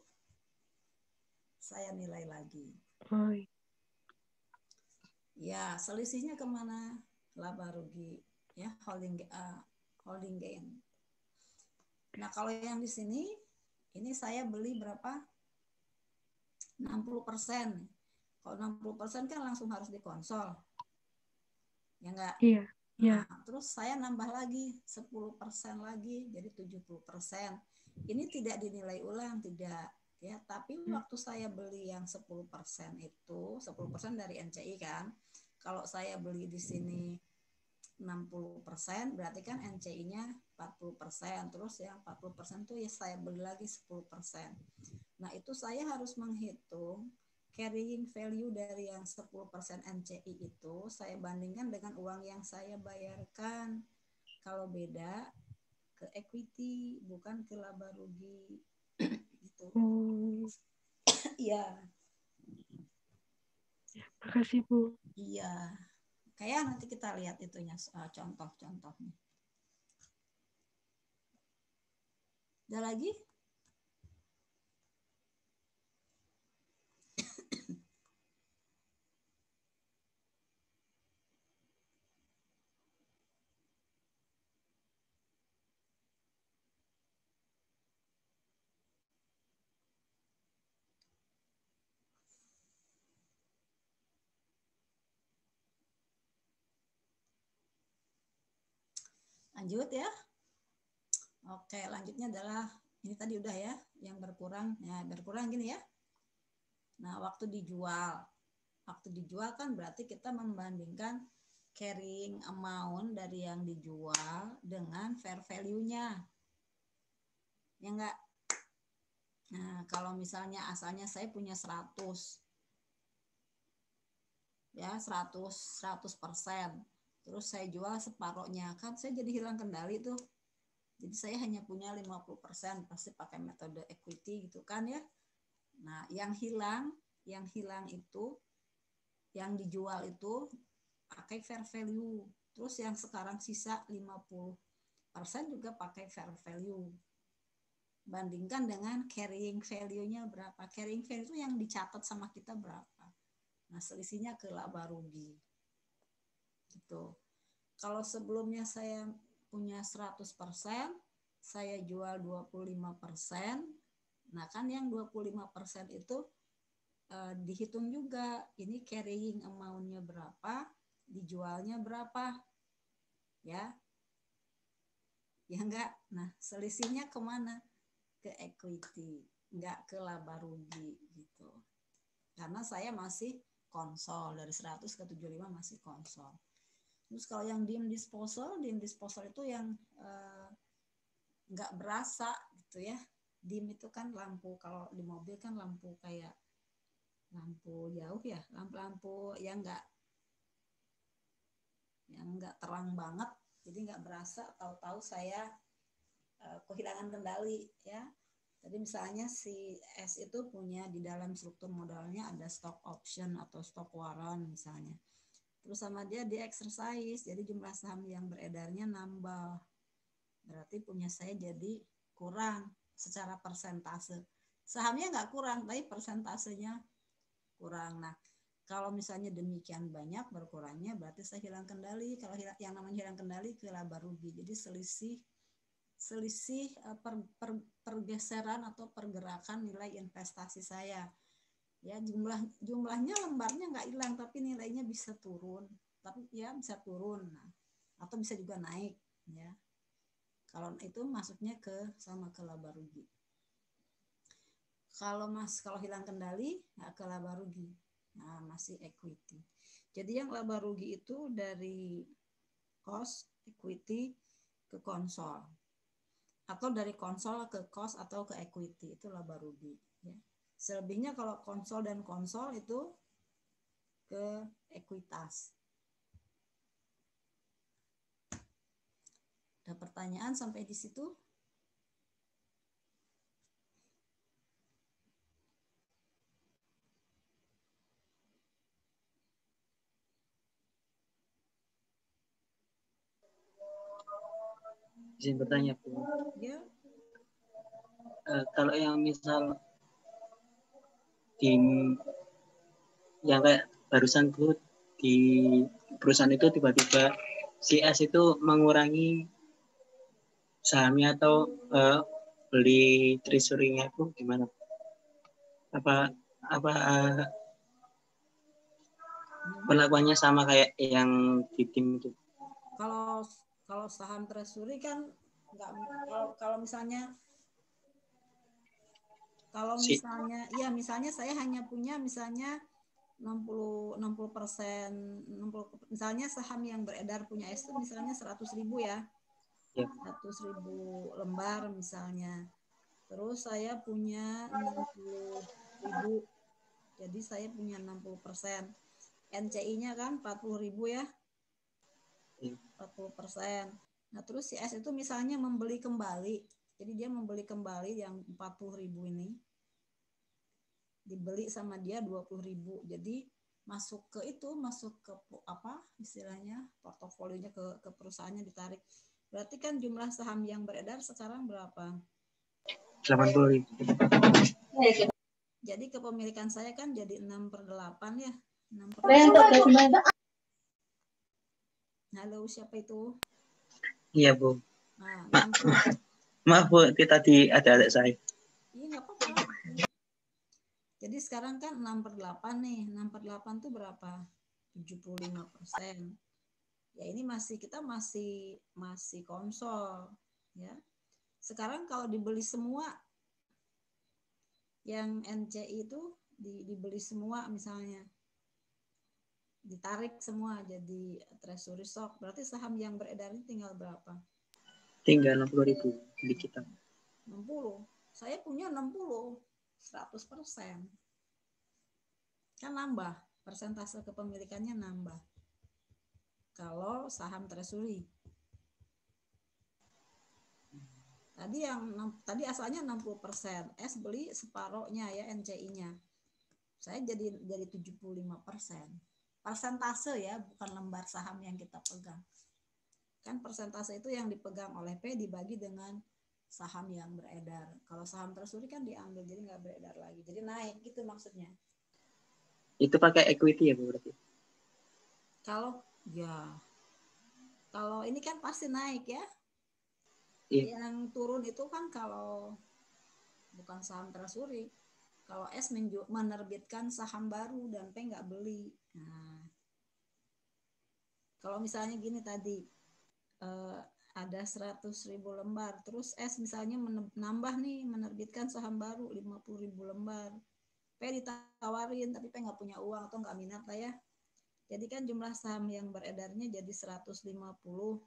saya nilai lagi. Oh, iya. Ya, selisihnya kemana? Laba rugi, ya, holding gain. Nah, kalau yang di sini, ini saya beli berapa? 60%. Kalau 60% kan langsung harus dikonsol. Ya enggak? Iya. Nah, terus saya nambah lagi 10% lagi, jadi 70%. Ini tidak dinilai ulang, tidak. Ya, tapi waktu saya beli yang 10% itu, 10% dari NCI kan. Kalau saya beli di sini 60%, berarti kan NCI-nya 40%. Terus yang 40% itu ya saya beli lagi 10%. Nah, itu saya harus menghitung carrying value dari yang 10% NCI itu saya bandingkan dengan uang yang saya bayarkan. Kalau beda ke equity, bukan ke laba rugi. Gitu. Iya. Makasih, Bu. Iya. Kayak nanti kita lihat itunya contoh-contohnya. Ada lagi? Lanjut ya. Oke, lanjutnya adalah ini tadi udah ya, yang berkurang. Nah, berkurang gini ya. Nah, waktu dijual. Waktu dijual kan berarti kita membandingkan carrying amount dari yang dijual dengan fair value-nya. Ya enggak? Nah, kalau misalnya asalnya saya punya 100. Ya, 100%. Terus saya jual separohnya. Kan saya jadi hilang kendali tuh. Jadi saya hanya punya 50%, pasti pakai metode equity gitu kan ya. Nah, yang hilang itu, yang dijual itu pakai fair value. Terus yang sekarang sisa 50% juga pakai fair value. Bandingkan dengan carrying value-nya berapa. Carrying value itu yang dicatat sama kita berapa. Nah, selisihnya ke laba rugi. Gitu. Kalau sebelumnya saya punya 100%, saya jual 25%. Nah, kan yang 25% itu dihitung juga. Ini carrying amount-nya berapa, dijualnya berapa. Ya. Ya enggak? Nah, selisihnya kemana? Ke equity, enggak ke laba rugi gitu. Karena saya masih konsol, dari 100 ke 75 masih konsol. Terus kalau yang dim disposal itu yang enggak berasa gitu ya. Dim itu kan lampu, kalau di mobil kan lampu kayak lampu jauh ya, lampu-lampu yang enggak terang banget, jadi enggak berasa, tahu-tahu saya kehilangan kendali ya. Jadi misalnya si S itu punya di dalam struktur modalnya ada stock option atau stock warrant misalnya. Terus sama dia di exercise, jadi jumlah saham yang beredarnya nambah. Berarti punya saya jadi kurang secara persentase. Sahamnya nggak kurang, tapi persentasenya kurang. Nah, kalau misalnya demikian banyak berkurangnya, berarti saya hilang kendali. Kalau yang namanya hilang kendali ke laba rugi. Jadi selisih pergeseran atau pergerakan nilai investasi saya. Ya, jumlahnya lembarnya nggak hilang, tapi nilainya bisa turun. Tapi ya bisa turun, nah, atau bisa juga naik. Ya, kalau itu masuknya sama ke laba rugi. Kalau hilang kendali nggak ke laba rugi, nah masih equity. Jadi yang laba rugi itu dari cost equity ke konsol, atau dari konsol ke cost atau ke equity, itu laba rugi. Ya. Selebihnya kalau konsol dan konsol itu ke ekuitas. Ada pertanyaan sampai di situ? Izin bertanya, Bu. Ya. Kalau yang misal yang kayak barusan Bu, di perusahaan itu tiba-tiba si S itu mengurangi sahamnya atau beli treasury-nya itu gimana? Apa perlakuannya sama kayak yang di tim itu? Kalau saham treasury kan nggak, kalau misalnya misalnya saya hanya punya misalnya 60%, misalnya saham yang beredar punya S itu misalnya 100.000 ya. 100.000 lembar misalnya. Terus saya punya 60.000. Jadi saya punya 60%. NCI-nya kan 40.000 ya. 40%. Nah, terus si S itu misalnya membeli kembali. Jadi dia membeli kembali yang 40.000 ini. Dibeli sama dia 20.000. Jadi masuk ke apa istilahnya, portofolionya ke perusahaannya ditarik. Berarti kan jumlah saham yang beredar sekarang berapa? 80.000. Jadi kepemilikan saya kan jadi 6/8 ya. 6/8. Halo, siapa itu? Iya, Bu. Nah, maaf Bu, tadi ada saya. Iya, nggak apa-apa. Jadi sekarang kan 6/8 nih. 6/8 itu berapa? 75%. Ya ini kita masih konsol ya. Sekarang kalau dibeli semua yang NCI itu dibeli semua misalnya, ditarik semua jadi treasury stock, berarti saham yang beredar ini tinggal berapa? Tinggal 60.000 di kita. 60. Saya punya 60. 100%. Kan nambah, persentase kepemilikannya nambah. Kalau saham treasury. Tadi asalnya 60%, S beli separohnya ya NCI-nya. Saya jadi 75%. Persentase ya, bukan lembar saham yang kita pegang. Kan persentase itu yang dipegang oleh P dibagi dengan saham yang beredar. Kalau saham treasury kan diambil, jadi nggak beredar lagi. Jadi naik gitu maksudnya. Itu pakai equity ya Bu berarti? Kalau ini kan pasti naik ya. Iya. Yang turun itu kan kalau bukan saham treasury. Kalau S menerbitkan saham baru dan P nggak beli. Nah, kalau misalnya gini tadi, ada 100.000 lembar, terus S misalnya menambah nih, menerbitkan saham baru 50.000 lembar. P ditawarin, tapi P nggak punya uang atau nggak minat lah ya. Jadi kan jumlah saham yang beredarnya jadi 150.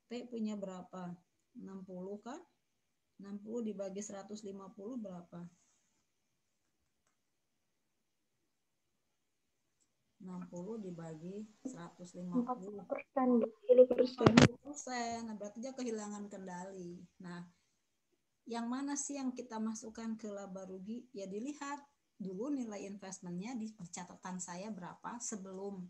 P punya berapa? 60 kan? 60 dibagi 150 berapa? 60 dibagi 150. 40%. Nah, berarti dia kehilangan kendali. Nah, yang mana sih yang kita masukkan ke laba rugi? Ya dilihat dulu nilai investmentnya di catatan saya berapa sebelum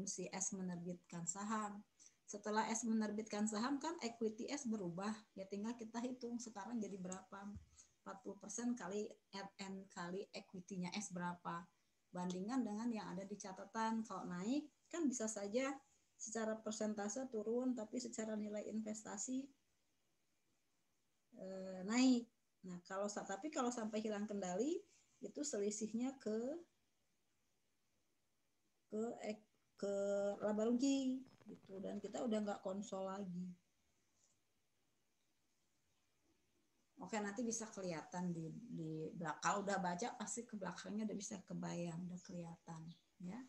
si S menerbitkan saham. Setelah S menerbitkan saham kan equity S berubah. Ya tinggal kita hitung sekarang jadi berapa. 40% kali RN kali equity-nya S berapa. Bandingkan dengan yang ada di catatan. Kalau naik kan bisa saja secara persentase turun, tapi secara nilai investasi naik. Nah, kalau sampai hilang kendali itu selisihnya ke laba rugi gitu, dan kita udah nggak konsol lagi. Oke, nanti bisa kelihatan di belakang. Kalau udah baca pasti ke belakangnya udah bisa kebayang, udah kelihatan ya.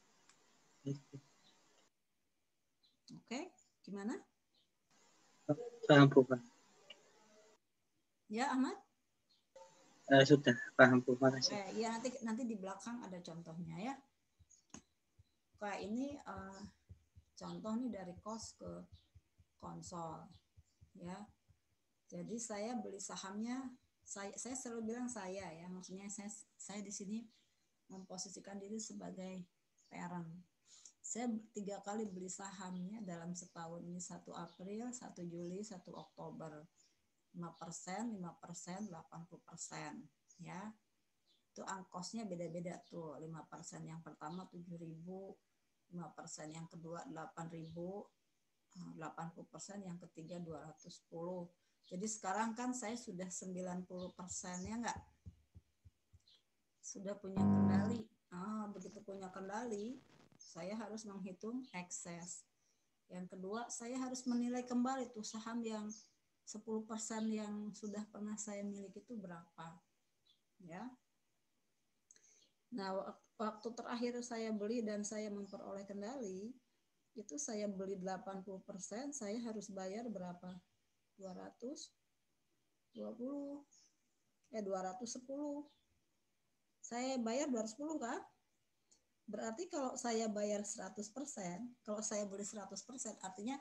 Oke, gimana? Paham Bu. Ya, Ahmad? Sudah paham Bu, makasih. Oke, ya nanti di belakang ada contohnya ya. Kayak ini contoh nih dari cost ke konsol ya. Jadi saya beli sahamnya, saya selalu bilang saya ya, maksudnya saya di sini memposisikan diri sebagai parent. Saya 3 kali beli sahamnya dalam setahun ini, 1 April, 1 Juli, 1 Oktober. 5%, 5%, 80% ya. Itu angkosnya beda-beda tuh. 5% yang pertama 7.000, 5% yang kedua 8.000, 80% yang ketiga 210. Jadi sekarang kan saya sudah 90% ya enggak? Sudah punya kendali. Begitu punya kendali, saya harus menghitung ekses. Yang kedua, saya harus menilai kembali tuh saham yang 10% yang sudah pernah saya miliki itu berapa. Ya. Nah, waktu terakhir saya beli dan saya memperoleh kendali, itu saya beli 80%, saya harus bayar berapa? 210. Saya bayar 210 kan? Berarti kalau saya bayar 100%, kalau saya beli 100%, artinya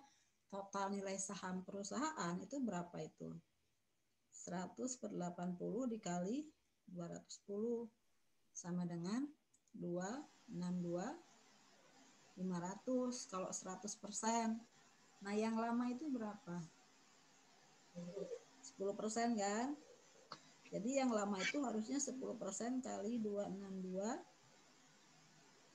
total nilai saham perusahaan itu berapa itu? 100 per 80 dikali 210 sama dengan 262 500 kalau 100%. Nah, yang lama itu berapa? 10% kan? Jadi yang lama itu harusnya 10% kali 262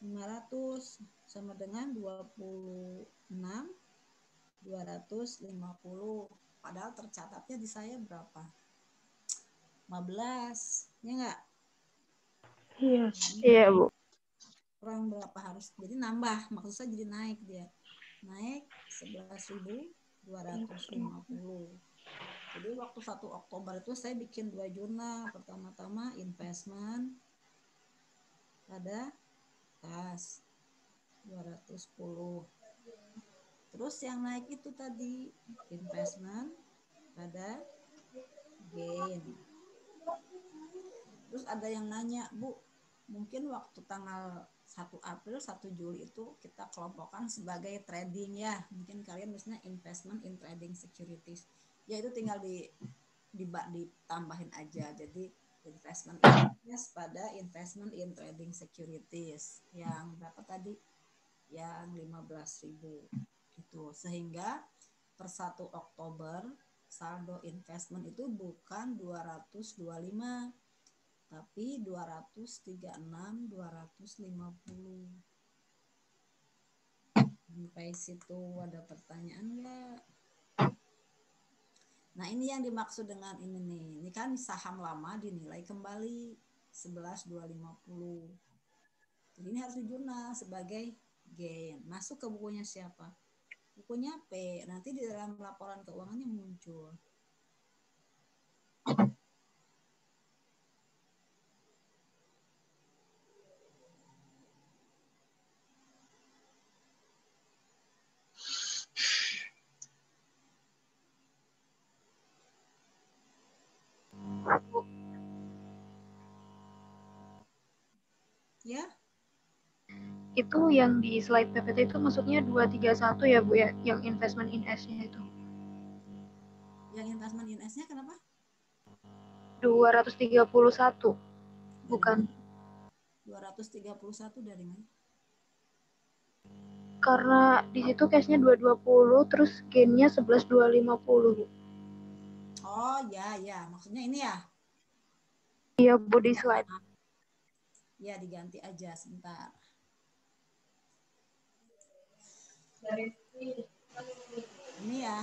500 sama dengan 26.250. Padahal tercatatnya di saya berapa? 15. Ya enggak? Iya, Bu. Kurang berapa harus? Jadi nambah, maksud saya jadi naik dia. Naik 11.250. Jadi waktu 1 Oktober itu saya bikin 2 jurnal. Pertama-tama investment pada kas 210. Terus yang naik itu tadi investment pada gain. Terus ada yang nanya, Bu, mungkin waktu tanggal 1 April, 1 Juli itu kita kelompokkan sebagai trading ya. Mungkin kalian misalnya investment in trading securities. Ya itu tinggal ditambahin aja. Jadi investment pada investment in trading securities. Yang berapa tadi? Yang 15.000 gitu. Sehingga per 1 Oktober saldo investment itu bukan 225, Tapi 236.250. Sampai situ ada pertanyaan nggak? Nah, ini yang dimaksud dengan ini nih. Ini kan saham lama dinilai kembali 11.250. Jadi ini harus dijurnal sebagai gain. Masuk ke bukunya siapa? Bukunya P. Nanti di dalam laporan keuangannya muncul. Ya. Itu yang di slide PPT itu maksudnya 231 ya Bu ya, yang investment in S-nya itu. Yang investment in S-nya kenapa? 231. Bukan. 231 dari mana? Karena di situ cashnya 220, terus gainnya 11.250 Bu. Oh ya, maksudnya ini ya? Iya Bu, di slide. Ya, diganti aja sebentar. Ini ya,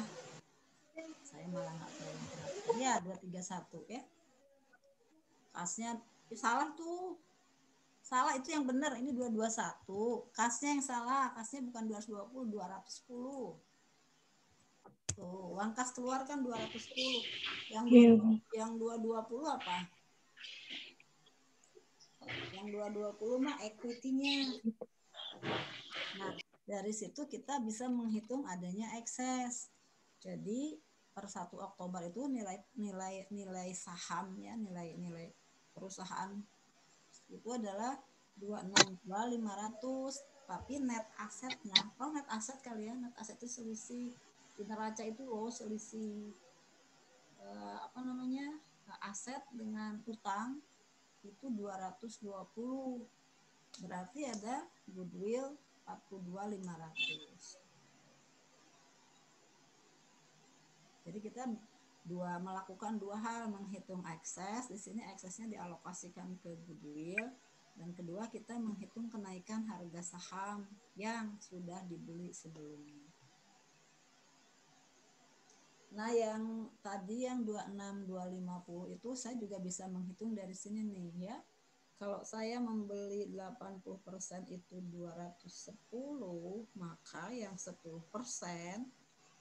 saya malah nggak perhatikan. Ya, 231 ya. Kasnya salah tuh. Salah itu yang benar. Ini 221. Kasnya yang salah. Kasnya bukan 220, 210. Tuh, uang kas keluar kan 210. Yang 220 apa? Yang 220 mah equity-nya. Nah, dari situ kita bisa menghitung adanya ekses. Jadi per 1 Oktober itu nilai sahamnya, nilai perusahaan itu adalah 262.500, tapi net asetnya, kalau net aset kalian, net aset itu selisih di neraca itu loh, selisih aset dengan utang itu 220. Berarti ada goodwill 42.500. Jadi kita melakukan dua hal, menghitung ekses. Di sini eksesnya dialokasikan ke goodwill, dan kedua kita menghitung kenaikan harga saham yang sudah dibeli sebelumnya. Nah, yang tadi yang 26250 itu saya juga bisa menghitung dari sini nih ya. Kalau saya membeli 80% itu 210, maka yang 10%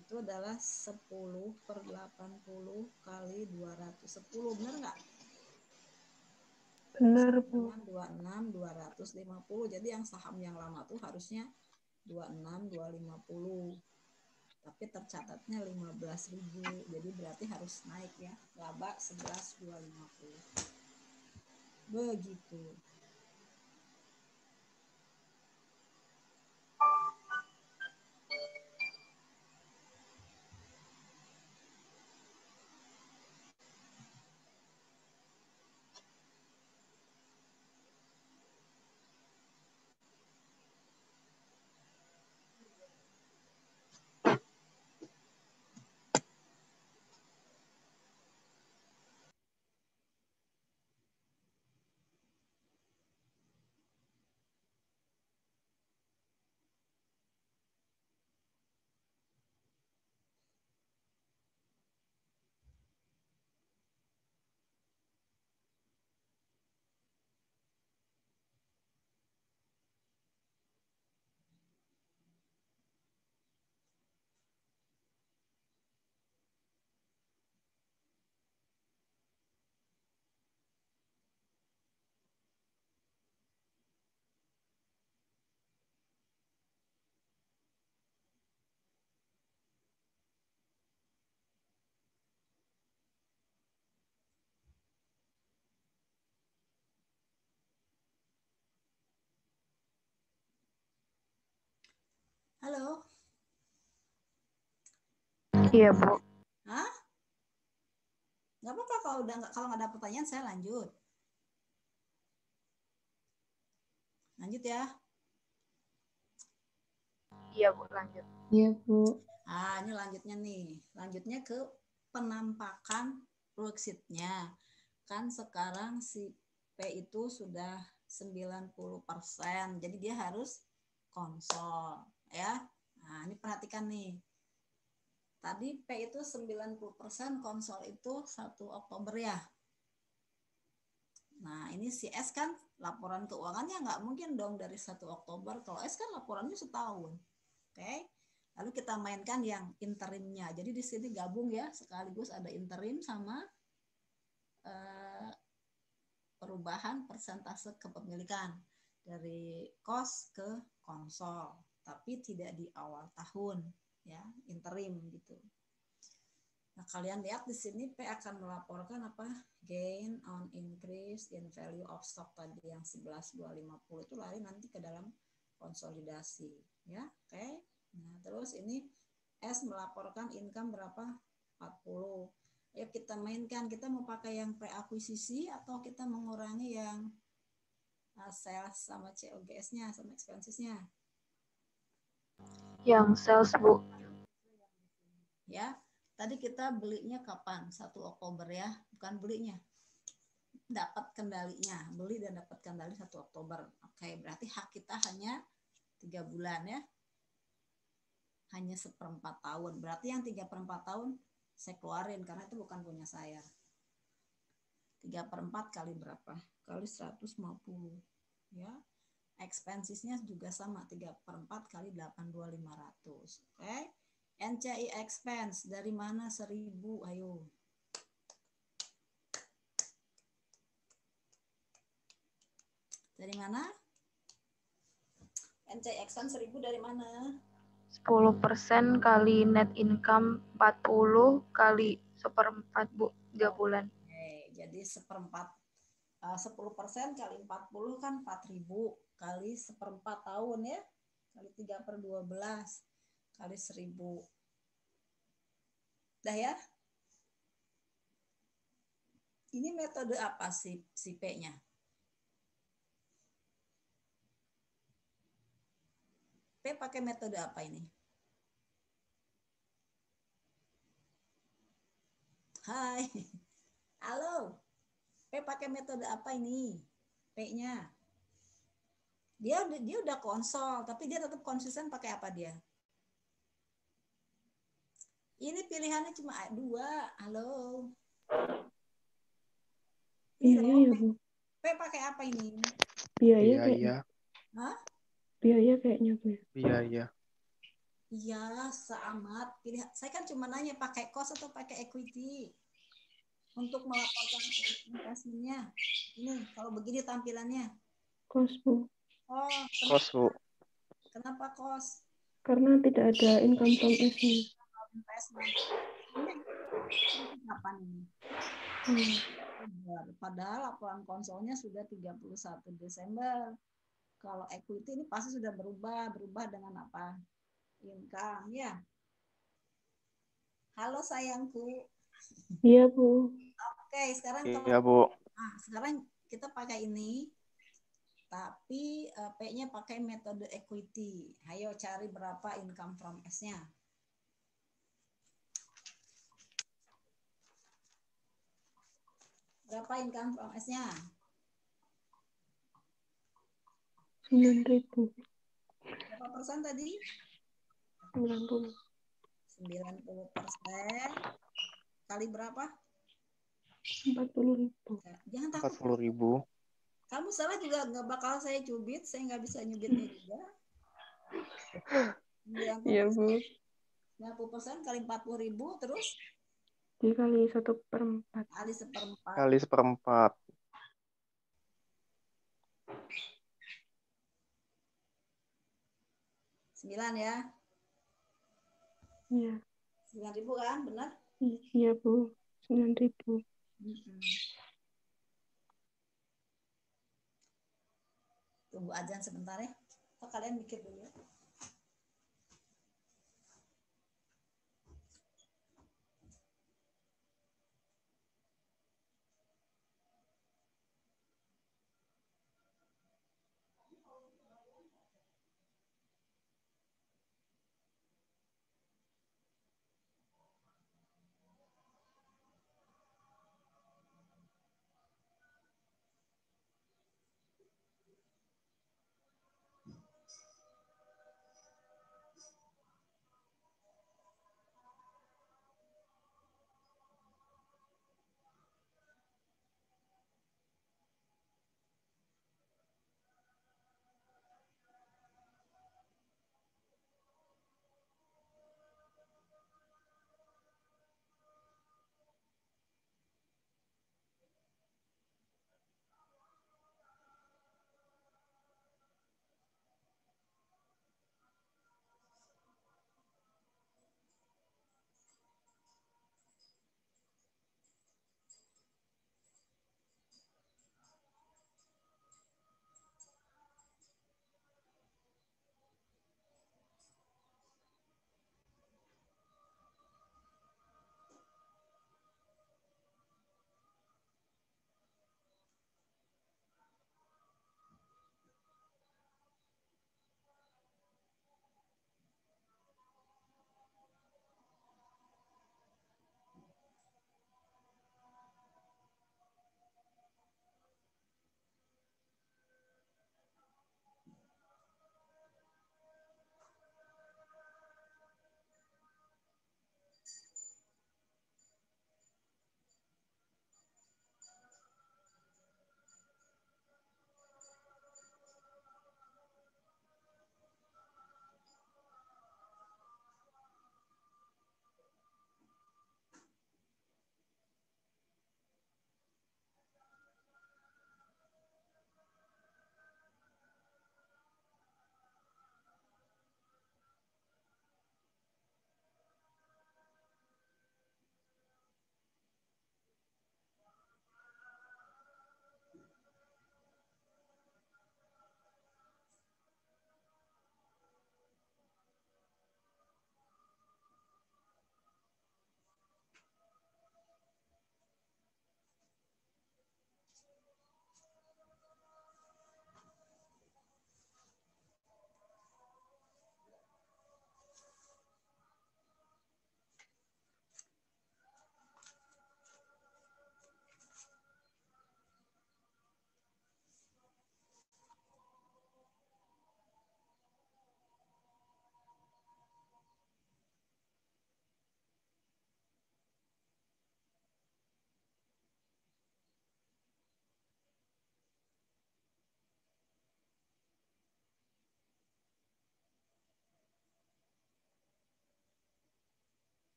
itu adalah 10/80 kali 210. Benar nggak? Benar, Bu. 26.250. Jadi yang saham yang lama tuh harusnya 26.250. Tapi tercatatnya 15.000. Jadi berarti harus naik ya. Laba 11.250. Begitu. Halo? Iya, Bu. Hah? Nggak apa-apa kalau nggak ada pertanyaan saya lanjut. Lanjut ya. Iya, Bu, lanjut. Iya, Bu. Ini lanjutnya nih. Lanjutnya ke penampakan worksheet-nya. Kan sekarang si P itu sudah 90%. Jadi dia harus konsol ya. Nah, ini perhatikan nih. Tadi P itu 90%, konsol itu 1 Oktober ya. Nah, ini si S kan laporan keuangannya nggak mungkin dong dari 1 Oktober. Kalau S kan laporannya setahun. Oke. Lalu kita mainkan yang interimnya. Jadi di sini gabung ya, sekaligus ada interim sama perubahan persentase kepemilikan dari kos ke konsol, tapi tidak di awal tahun ya, interim gitu. Nah, kalian lihat di sini P akan melaporkan apa? Gain on increase in value of stock tadi yang 11.250 itu lari nanti ke dalam konsolidasi ya. Oke. Nah, terus ini S melaporkan income berapa? 40. Ya kita mainkan, kita mau pakai yang pre-akuisisi atau kita mengurangi yang sales sama COGS-nya sama expenses-nya? Yang sales, Bu. Ya. Tadi kita belinya kapan? 1 Oktober ya, bukan belinya. Dapat kendalinya, beli dan dapat kendali 1 Oktober. Oke, berarti hak kita hanya 3 bulan ya. Hanya 1/4 tahun. Berarti yang 3/4 tahun saya keluarin karena itu bukan punya saya. 3/4 kali berapa? Kali 150. Ya. Expensesnya juga sama, 3/4 kali 82.500. Oke. NCI expense dari mana? 1.000, ayo. Dari mana? NCI expense 1.000 dari mana? 10% kali net income 40 kali 1/4, Bu, 3 bulan. Oke, jadi 10% kali 40 kan 4.000 kali 1/4 tahun ya. Kali 3/12 kali 1.000. Dah ya? Ini metode apa si P-nya? P pakai metode apa ini? Hai. Halo. P pakai metode apa ini? P-nya. Dia udah konsol, tapi dia tetap konsisten pakai apa dia? Ini pilihannya cuma 2. Halo. Biaya ya, Bu. P pakai apa ini? Biaya kayaknya. Hah? Biaya kayaknya, Bu. Biaya. Iya, seamat. Saya kan cuma nanya pakai cost atau pakai equity untuk melaporkan investmentnya. Ini kalau begini tampilannya. Cost, Bu. Oh, Kos, Bu. kenapa cost? Karena tidak ada income from S-nya. Investment. Ini kapan ini? Padahal laporan konsolnya sudah 31 Desember. Kalau equity ini pasti sudah berubah dengan apa? Income ya. Halo sayangku. Iya, Bu. Oke, sekarang Iya, Bu. sekarang kita pakai ini. Tapi P-nya pakai metode equity. Ayo cari berapa income from S-nya. Berapa income from S-nya? 9.000. Berapa persen tadi? 90. 90% kali berapa? 40.000. Jangan takut. 40.000. Kamu salah juga nggak bakal saya cubit. Saya nggak bisa nyubitnya juga. Iya, Bu. 90% kali 40.000 terus? Dikali 1/4. Kali 1/4. Kali 1/4. 9 ya? Iya. 9.000 kan? Benar? Iya, Bu. 9.000. Tunggu azan sebentar ya. Kalian mikir dulu ya.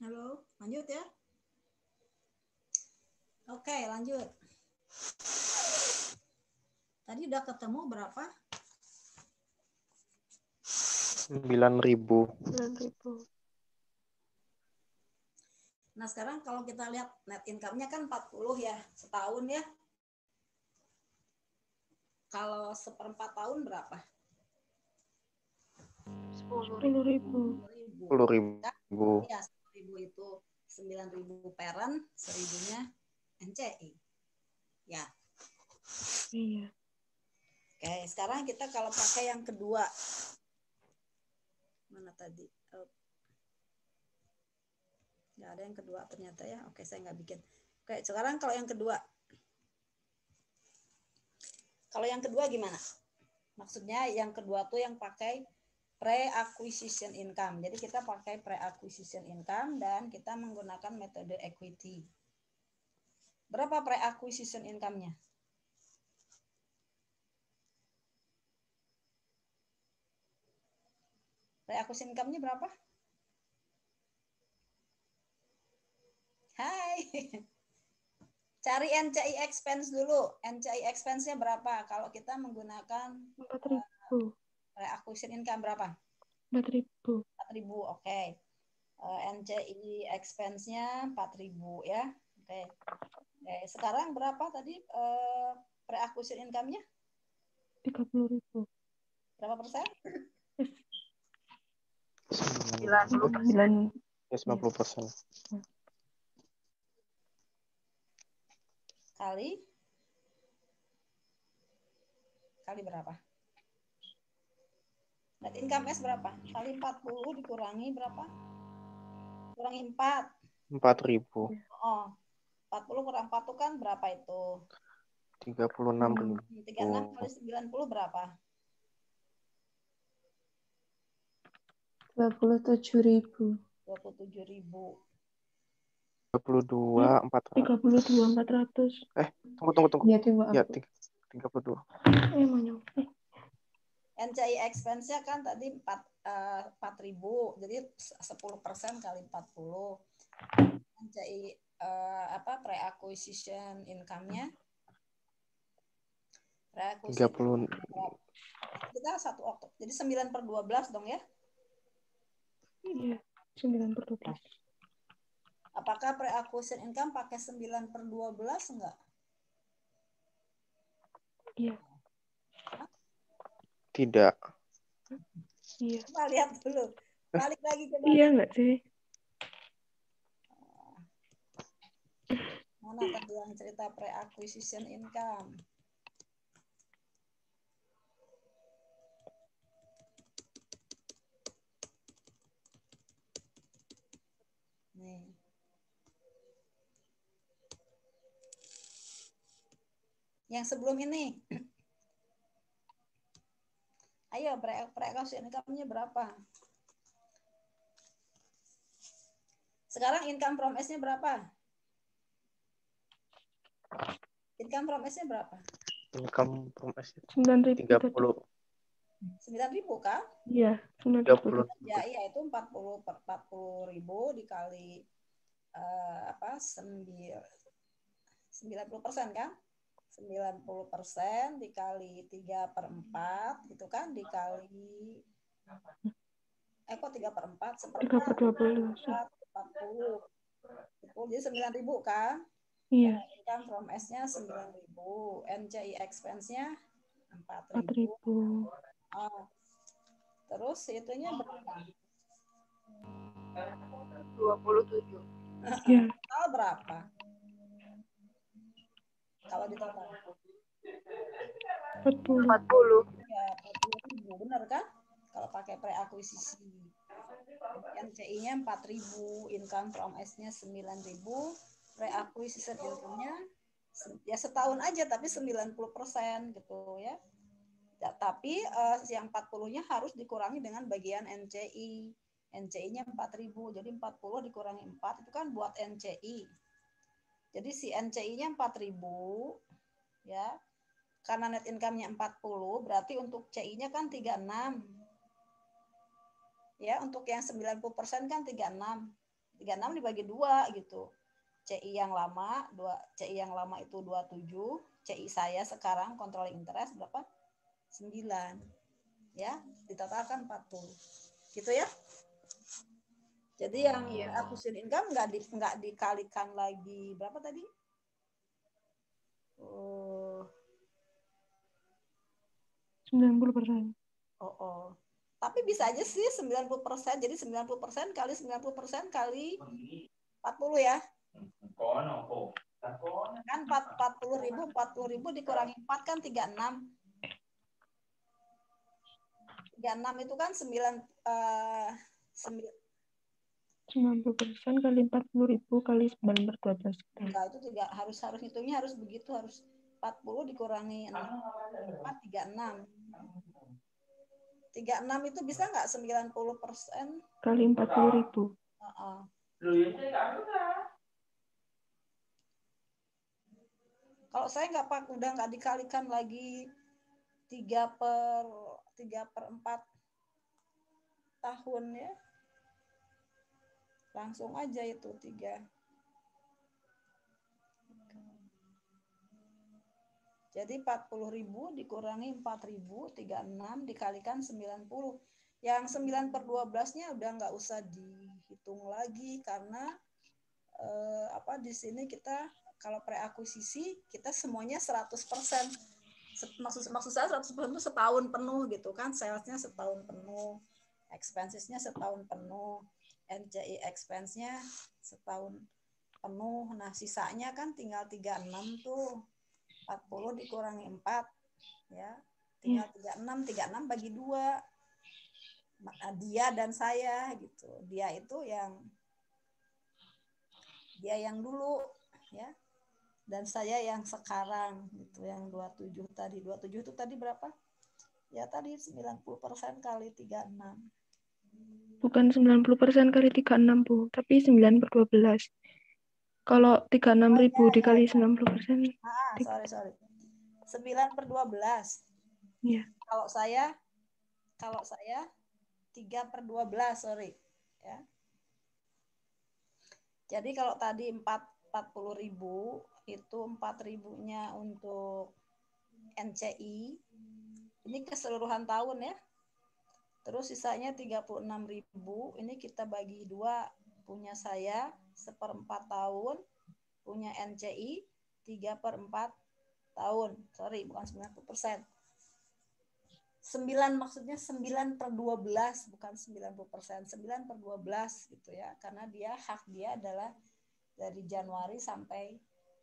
Halo, lanjut ya. Oke, lanjut. Tadi udah ketemu berapa? 9.000. 9.000. Nah, sekarang kalau kita lihat net income-nya kan 40 ya, setahun ya. Kalau seperempat tahun berapa? 10.000. 10.000. Ya, 10.000 itu 9.000 parent, 1.000-nya NCI. Ya. Iya. Oke, sekarang kita kalau pakai yang kedua. Mana tadi? Nggak ada yang kedua ternyata ya. Oke, saya nggak bikin. Oke, sekarang kalau yang kedua. Kalau yang kedua gimana? Maksudnya yang kedua tuh yang pakai pre-acquisition income. Jadi kita pakai pre-acquisition income dan kita menggunakan metode equity. Berapa pre-acquisition income-nya? Pre-acquisition income-nya berapa? Hai. Cari NCI expense dulu. NCI expense-nya berapa? Kalau kita menggunakan 4.000. Pre-acquisition income berapa? 4.000. 4.000, oke. NCI expense-nya 4.000 ya. Oke. Sekarang berapa tadi pre-acquisition income-nya? 30.000. Berapa persen? 90%. Ya, 90%. Kali berapa? Net income S berapa? Kali 40 dikurangi berapa? Kurangi 4. 4.000. Oh, 40 kurang 4 itu kan berapa itu? 36.000. 36 kali 90 berapa? 27.000. 27.000. 32.400. 32.400. Tunggu. Iya, Ya, 32. Mau nyampe. NCI expense-nya kan tadi 4.000, jadi 10% kali 40. NCI pre-acquisition income-nya? Pre-acquisition 30. kita 1 Oktober, jadi 9/12 dong ya? Iya, 9/12. Apakah pre-acquisition income pakai 9/12 enggak? Iya. Tidak. Iya. Kita lihat dulu. Balik lagi ke Iya enggak sih? mana tadi yang cerita pre-acquisition income? Nih. Yang sebelum ini. Ayo, pre-acquisition income-nya berapa? Sekarang income from S-nya berapa? Income from S-nya berapa? Income from S 9.000 30. tadi. 9.000 kan? Iya, 9.000. Ya, iya itu 40.000 dikali 90% kan? 90% dikali 3/4 gitu kan? Dikali kok 3/4? 3/12. 40. Jadi 9.000 kan? Iya. Income from S-nya 9.000. NCI expense-nya 4.000. Oh. Terus itunya berapa? 27. Iya. Total berapa? Kalau di total? 40. Ya, 40.000. Benar kan? Kalau pakai pre-akuisisi. NCI-nya 4.000, income from S-nya 9.000, pre-acquisition income-nya ya setahun aja tapi 90% gitu ya. Tapi yang 40-nya harus dikurangi dengan bagian NCI. NCI-nya 4.000, jadi 40 dikurangi 4 itu kan buat NCI. Jadi si NCI-nya 4.000 ya. Karena net income-nya 40, berarti untuk CI-nya kan 36. Ya, untuk yang 90% kan 36. 36 dibagi 2 gitu. CI yang lama, CI yang lama itu 27, CI saya sekarang controlling interest berapa? 9. Ya, ditotalkan 40. Gitu ya. Jadi yang acquisition income nggak dikalikan lagi berapa tadi? 90%. Oh. Tapi bisa aja sih 90%. Jadi 90% kali 90% kali 40 ya. Kan 40.000 dikurangi 4 kan 36. 36 itu kan 90% kali 40.000 kali 9/12. Enggak, itu tidak harus hitungnya harus begitu, harus 40 dikurangi 4, 36. 36 itu bisa nggak 90% kali 40.000. Kalau saya udah nggak dikalikan lagi 3/4 tahun ya. Langsung aja itu 3. Jadi 40.000 dikurangi 4.000, 36 dikalikan 90. Yang 9/12-nya udah nggak usah dihitung lagi karena di sini kita kalau pre-akuisisi kita semuanya 100%. Maksud saya 100% itu setahun penuh gitu kan, salesnya setahun penuh, expensesnya setahun penuh, NCI expense-nya setahun penuh. Nah, sisanya kan tinggal 36 tuh. 40 dikurangi 4 ya. Tinggal 36 bagi 2. Dia dan saya gitu. Dia itu yang dulu ya. Dan saya yang sekarang gitu, yang 27 tadi. 27 itu tadi berapa? Ya tadi 90% kali 36. Bukan 90% kali 36, Bu, tapi 9/12. Kalau 36.000 dikali 90%. Sorry. 9/12. Iya. Kalau saya 3/12, sorry. Ya. Jadi kalau tadi 40.000 itu 4.000-nya untuk NCI. Ini keseluruhan tahun ya. Terus sisanya 36.000, ini kita bagi 2, punya saya 1/4 tahun, punya NCI 3/4 tahun. Sorry, bukan 90%. 9 maksudnya 9/12, bukan 90%. 9/12 gitu ya. Karena hak dia adalah dari Januari sampai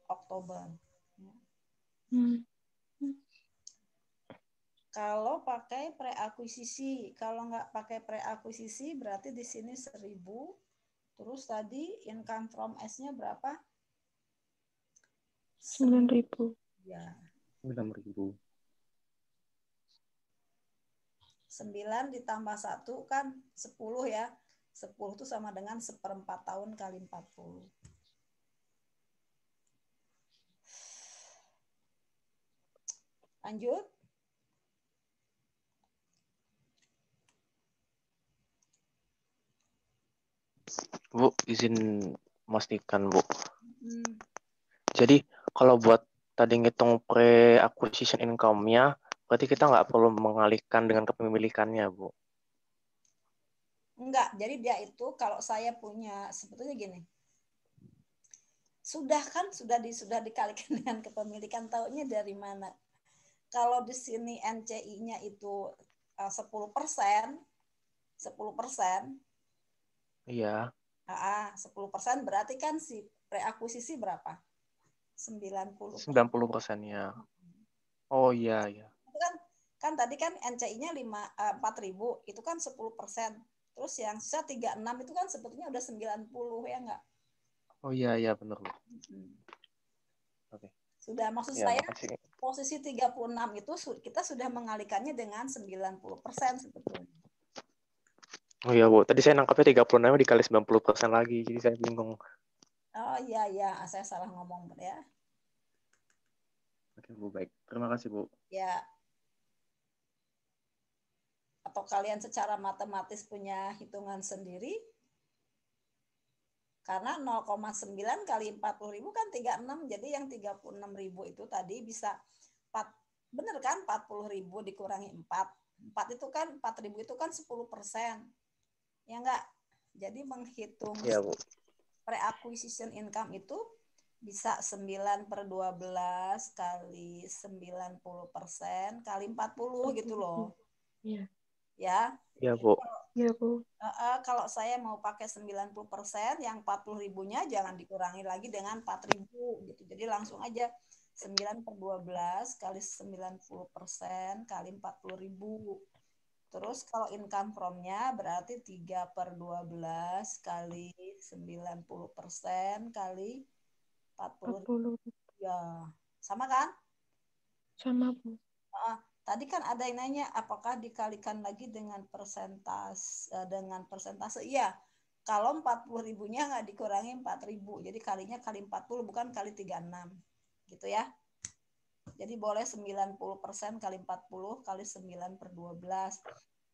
Oktober. Kalau pakai pre-akuisisi, kalau nggak pakai pre-akuisisi berarti di sini 1.000. Terus tadi income from S-nya berapa? 9.000. Ya. 9.000. 9 ditambah 1 kan 10 ya. 10 itu sama dengan 1/4 tahun kali 40. Lanjut. Bu, izin memastikan, Bu. Jadi kalau buat tadi ngitung pre-acquisition income-nya, berarti kita nggak perlu mengalihkan dengan kepemilikannya, Bu? Enggak, jadi dia itu kalau saya punya, sebetulnya gini, sudah dikalikan dengan kepemilikan, taunya dari mana? Kalau di sini NCI-nya itu 10%, iya. 10% berarti kan si pre-akuisisi berapa? 90%. 90%-nya. Oh iya. Itu kan tadi kan NCI-nya 4.000, itu kan 10%. Terus yang sisa 36 itu kan sebetulnya udah 90 ya enggak? Oh iya benar. Oke. Sudah, maksud ya, saya makasih. Posisi 36 itu kita sudah mengalihkannya dengan 90% sebetulnya. Oh iya, Bu. Tadi saya nangkapnya 36 dikali 90% lagi, jadi saya bingung. Oh iya, saya salah ngomong ya. Oke, Bu, baik. Terima kasih, Bu. Ya. Atau kalian secara matematis punya hitungan sendiri? Karena 0,9 kali 40.000 kan 36, jadi yang 36.000 itu tadi bisa 4, bener kan 40.000 dikurangi 4 itu kan 4.000 itu kan 10%, ya enggak? Jadi menghitung Iya, Bu. pre-acquisition income itu bisa 9/12 kali 90% kali 40 gitu loh. Iya. Ya. Iya, Bu. Iya, Bu. Kalau saya mau pakai 90%, yang 40.000-nya jangan dikurangi lagi dengan 4.000 gitu. Jadi langsung aja 9/12 kali 90% kali 40.000. Terus kalau income from-nya berarti 3/12 kali 90% kali 40.000. 40. Ya, sama kan? Sama, Bu. Tadi kan ada yang nanya apakah dikalikan lagi dengan persentase. Iya. Kalau 40.000-nya nggak dikurangi 4.000. Jadi kalinya kali 40 bukan kali 36. Gitu ya. Jadi boleh 90% kali 40 kali 9/12.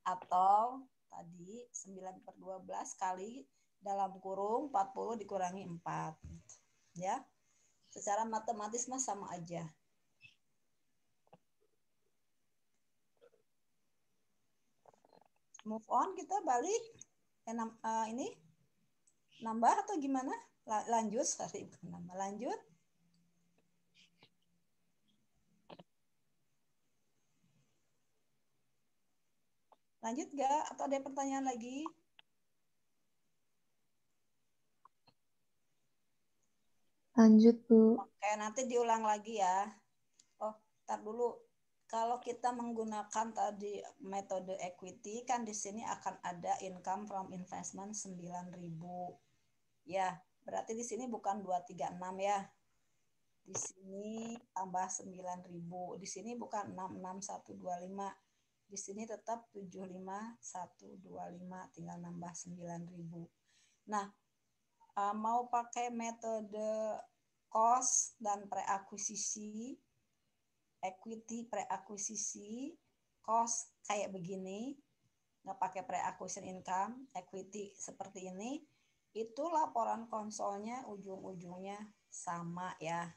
Atau tadi 9/12 kali dalam kurung 40 dikurangi 4. Ya. Secara matematis mah sama aja. Move on, kita balik. Ini nambah atau gimana? Lanjut, sorry, bukan nambah. Lanjut. Lanjut gak? Atau ada pertanyaan lagi? Lanjut, Bu. Oke, nanti diulang lagi ya. Oh, tar dulu. Kalau kita menggunakan tadi metode equity, kan di sini akan ada income from investment 9.000. Ya, berarti di sini bukan 236 ya. Di sini tambah 9.000. Di sini bukan 66125. Di sini tetap 75125, tinggal nambah 9.000. Nah, mau pakai metode cost dan pre-akuisisi, equity pre-akuisisi, cost kayak begini, nggak pakai pre-acquisition income, equity seperti ini, itu laporan konsolnya ujung-ujungnya sama ya.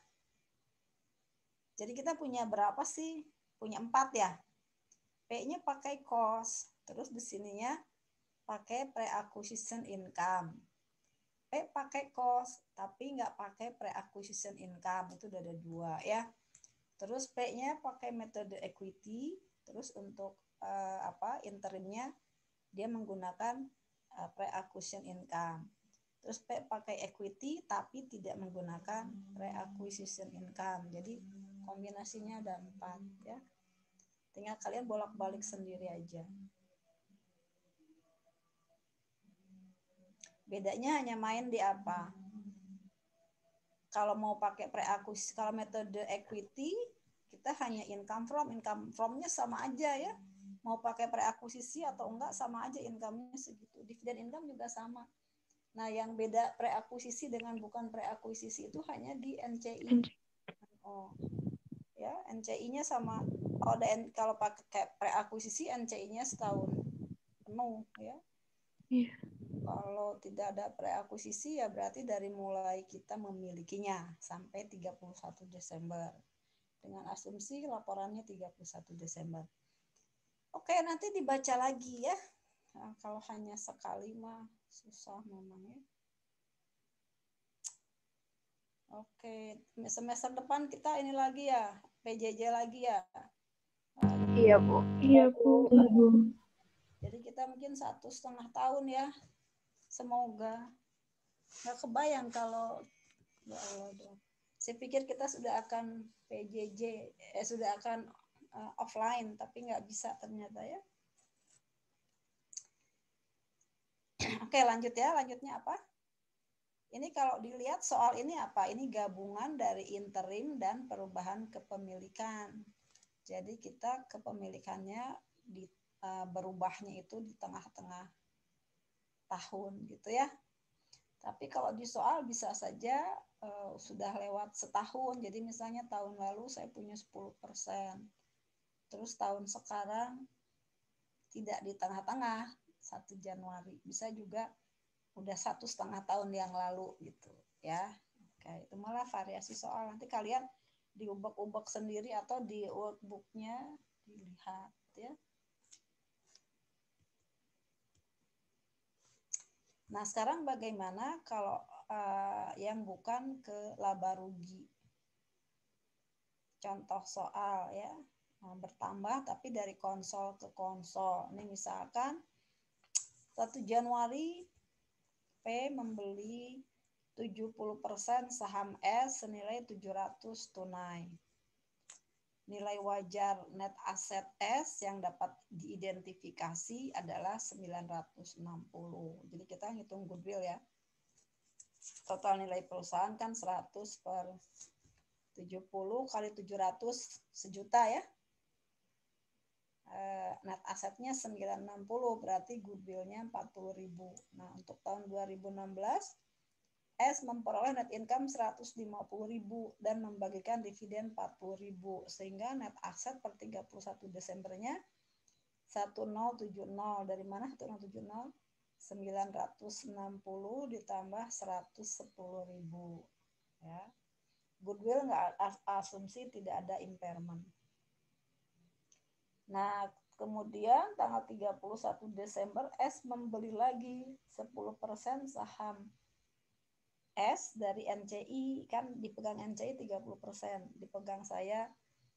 Jadi kita punya berapa sih? Punya 4 ya. P-nya pakai cost, terus di sininya pakai pre-acquisition income. P pakai cost, tapi nggak pakai pre-acquisition income, itu udah ada 2 ya. Terus P-nya pakai metode equity, terus untuk interimnya dia menggunakan pre-acquisition income. Terus P pakai equity tapi tidak menggunakan pre-acquisition income. Jadi kombinasinya ada 4 ya. Tinggal kalian bolak-balik sendiri aja. Bedanya hanya main di apa? Kalau mau pakai pre-akuisisi, kalau metode equity, kita hanya income from-nya sama aja ya. Mau pakai pre-akuisisi atau enggak sama aja income-nya segitu. Dividen income juga sama. Nah, yang beda pre-akuisisi dengan bukan pre-akuisisi itu hanya di NCI. Oh. Ya, NCI-nya sama. Kalau pakai pre-akuisisi NCI-nya setahun penuh ya. Iya. Kalau tidak ada pre-akuisisi ya berarti dari mulai kita memilikinya sampai 31 Desember. Dengan asumsi laporannya 31 Desember. Oke, nanti dibaca lagi ya. Nah, kalau hanya sekali mah susah memangnya. Oke, semester depan kita ini lagi ya, PJJ lagi ya. Iya, Bu. Iya, Bu. Jadi kita mungkin 1,5 tahun ya. Semoga. Nggak kebayang kalau ya Allah. Saya pikir kita sudah akan PJJ, sudah akan offline, tapi nggak bisa ternyata ya. Oke, lanjut ya. Lanjutnya apa? Ini kalau dilihat soal ini apa? Ini gabungan dari interim dan perubahan kepemilikan. Jadi kita kepemilikannya berubahnya itu di tengah-tengah tahun gitu ya. Tapi kalau di soal bisa saja sudah lewat setahun. Jadi misalnya tahun lalu saya punya 10%. Terus tahun sekarang tidak di tengah-tengah 1 Januari. Bisa juga udah 1,5 tahun yang lalu gitu ya. Oke, itu malah variasi soal. Nanti kalian diubek-ubek sendiri atau di workbooknya dilihat ya. Nah, sekarang bagaimana kalau yang bukan ke laba rugi? Contoh soal ya, bertambah tapi dari konsol ke konsol. Ini misalkan 1 Januari P membeli 70% saham S senilai 700 tunai. Nilai wajar net aset S yang dapat diidentifikasi adalah 960. Jadi kita hitung goodwill ya. Total nilai perusahaan kan 100 per 70 kali 700 sejuta ya. Net asetnya 960 berarti goodwill-nya 40.000. Nah, untuk tahun 2016 S memperoleh net income 150.000 dan membagikan dividen 40.000 sehingga net aset per 31 Desembernya 1070. Dari mana 1070? 960 ditambah 110.000 ya. Goodwill nggak asumsi tidak ada impairment. Nah, kemudian tanggal 31 Desember S membeli lagi 10% saham S dari NCI, kan dipegang NCI 30%, dipegang saya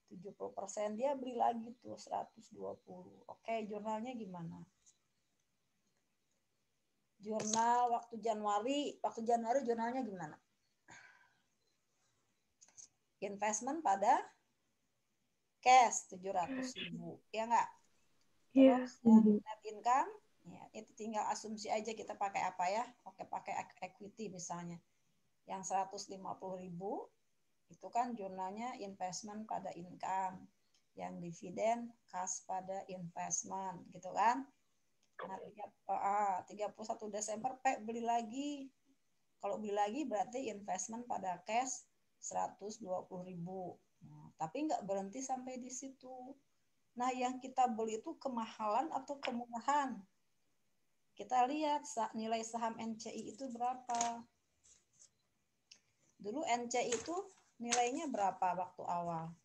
70%, dia beli lagi tuh 120. Oke, jurnalnya gimana? Jurnal waktu Januari jurnalnya gimana? Investment pada cash 700.000, ya enggak? Terus net income, ya, itu tinggal asumsi aja kita pakai apa ya? Oke, pakai equity misalnya. Yang 150.000 itu kan jurnalnya investment pada income. Yang dividen cash pada investment, gitu kan? Nah, 31 Desember P beli lagi. Kalau beli lagi berarti investment pada cash 120.000. Nah, tapi nggak berhenti sampai di situ. Nah, yang kita beli itu kemahalan atau kemurahan? Kita lihat nilai saham NCI itu berapa. Dulu NCI itu nilainya berapa waktu awal?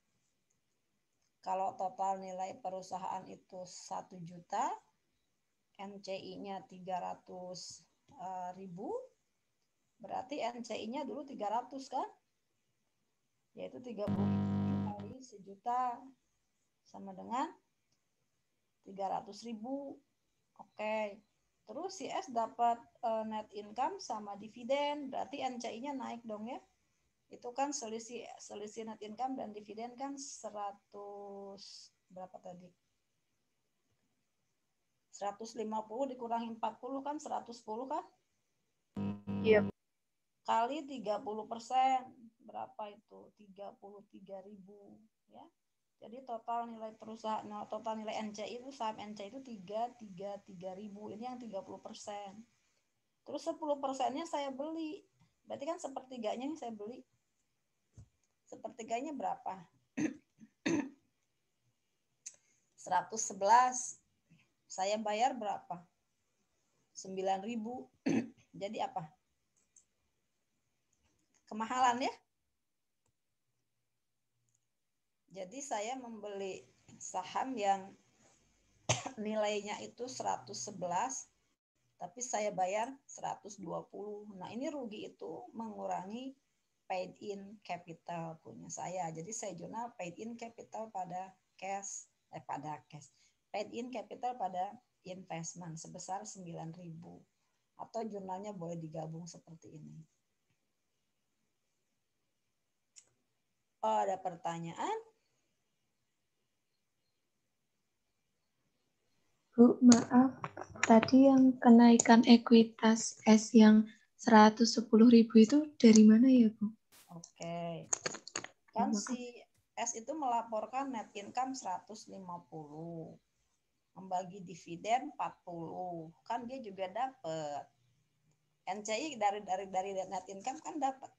Kalau total nilai perusahaan itu 1 juta, NCI-nya 300.000, berarti NCI-nya dulu 300 kan? Yaitu 30 kali sejuta sama dengan 300.000. Oke. Terus si S dapat net income sama dividen, berarti NCI-nya naik dong ya. Itu kan selisih net income dan dividen kan 100 berapa tadi? 150 dikurangi 40 kan 110 kan? Iya. Kali 30%, berapa itu? 33.000 ya. Jadi total nilai perusahaan, total nilai NCI itu, saham NCI itu 333.000. Ini yang 30%. Terus 10%-nya saya beli. Berarti kan sepertiganya yang saya beli. Sepertiganya berapa? 111. Saya bayar berapa? 9.000. Jadi apa? Kemahalan ya? Jadi saya membeli saham yang nilainya itu 111, tapi saya bayar 120. Nah, ini rugi itu mengurangi paid in capital punya saya. Jadi saya jurnal paid in capital pada cash. Paid in capital pada investment sebesar 9.000. Atau jurnalnya boleh digabung seperti ini. Oh, ada pertanyaan? Bu, maaf. Tadi yang kenaikan ekuitas S yang 110.000 itu dari mana ya, Bu? Oke. Kan si S itu melaporkan net income 150. Membagi dividen 40. Kan dia juga dapat. NCI dari net income kan dapat.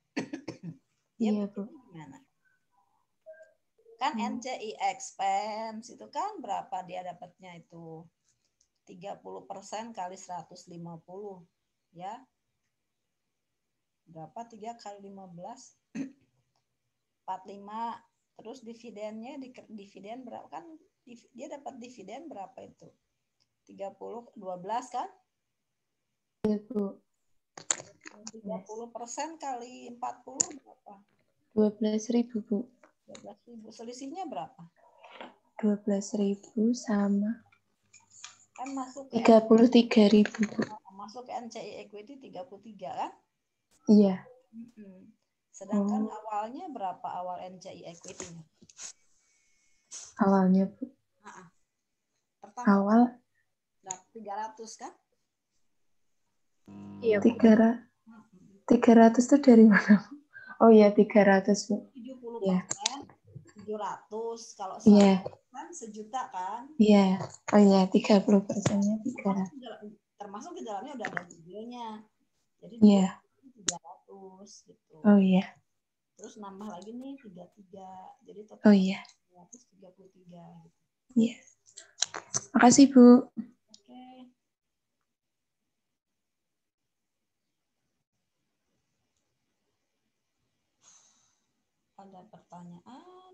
Dia iya, Bu. Gimana? Kan NCI expense itu kan berapa dia dapatnya itu? 30% kali 150. Ya. Berapa 3 kali 15? 45. Terus dividennya, dividen berapa kan? Dia dapat dividen berapa itu? 30, 12 kan? Iya, Bu. 30% kali 40 berapa? 12.000, Bu. 12.000. Selisihnya berapa? 12.000 sama Kan masuk ke 33.000, Bu. masuk ke NCI equity 33 kan? Iya. Sedangkan awalnya berapa awal NCI equity-nya? Awalnya, Bu. Pertama Awal 300 kan? Iya, Bu. 300 itu dari mana, Bu? Oh iya, 300, Bu. 70%, Iya. 700. Kalau Iya. 100 kan sejuta kan? Iya. Oh iya, 30%-nya 300. Termasuk di dalamnya udah ada videonya. Jadi Iya. 300 gitu. Oh iya. Terus nambah lagi nih 33. Jadi total Oh iya. 333 gitu. Iya. Makasih, Bu. Oke. Ada pertanyaan?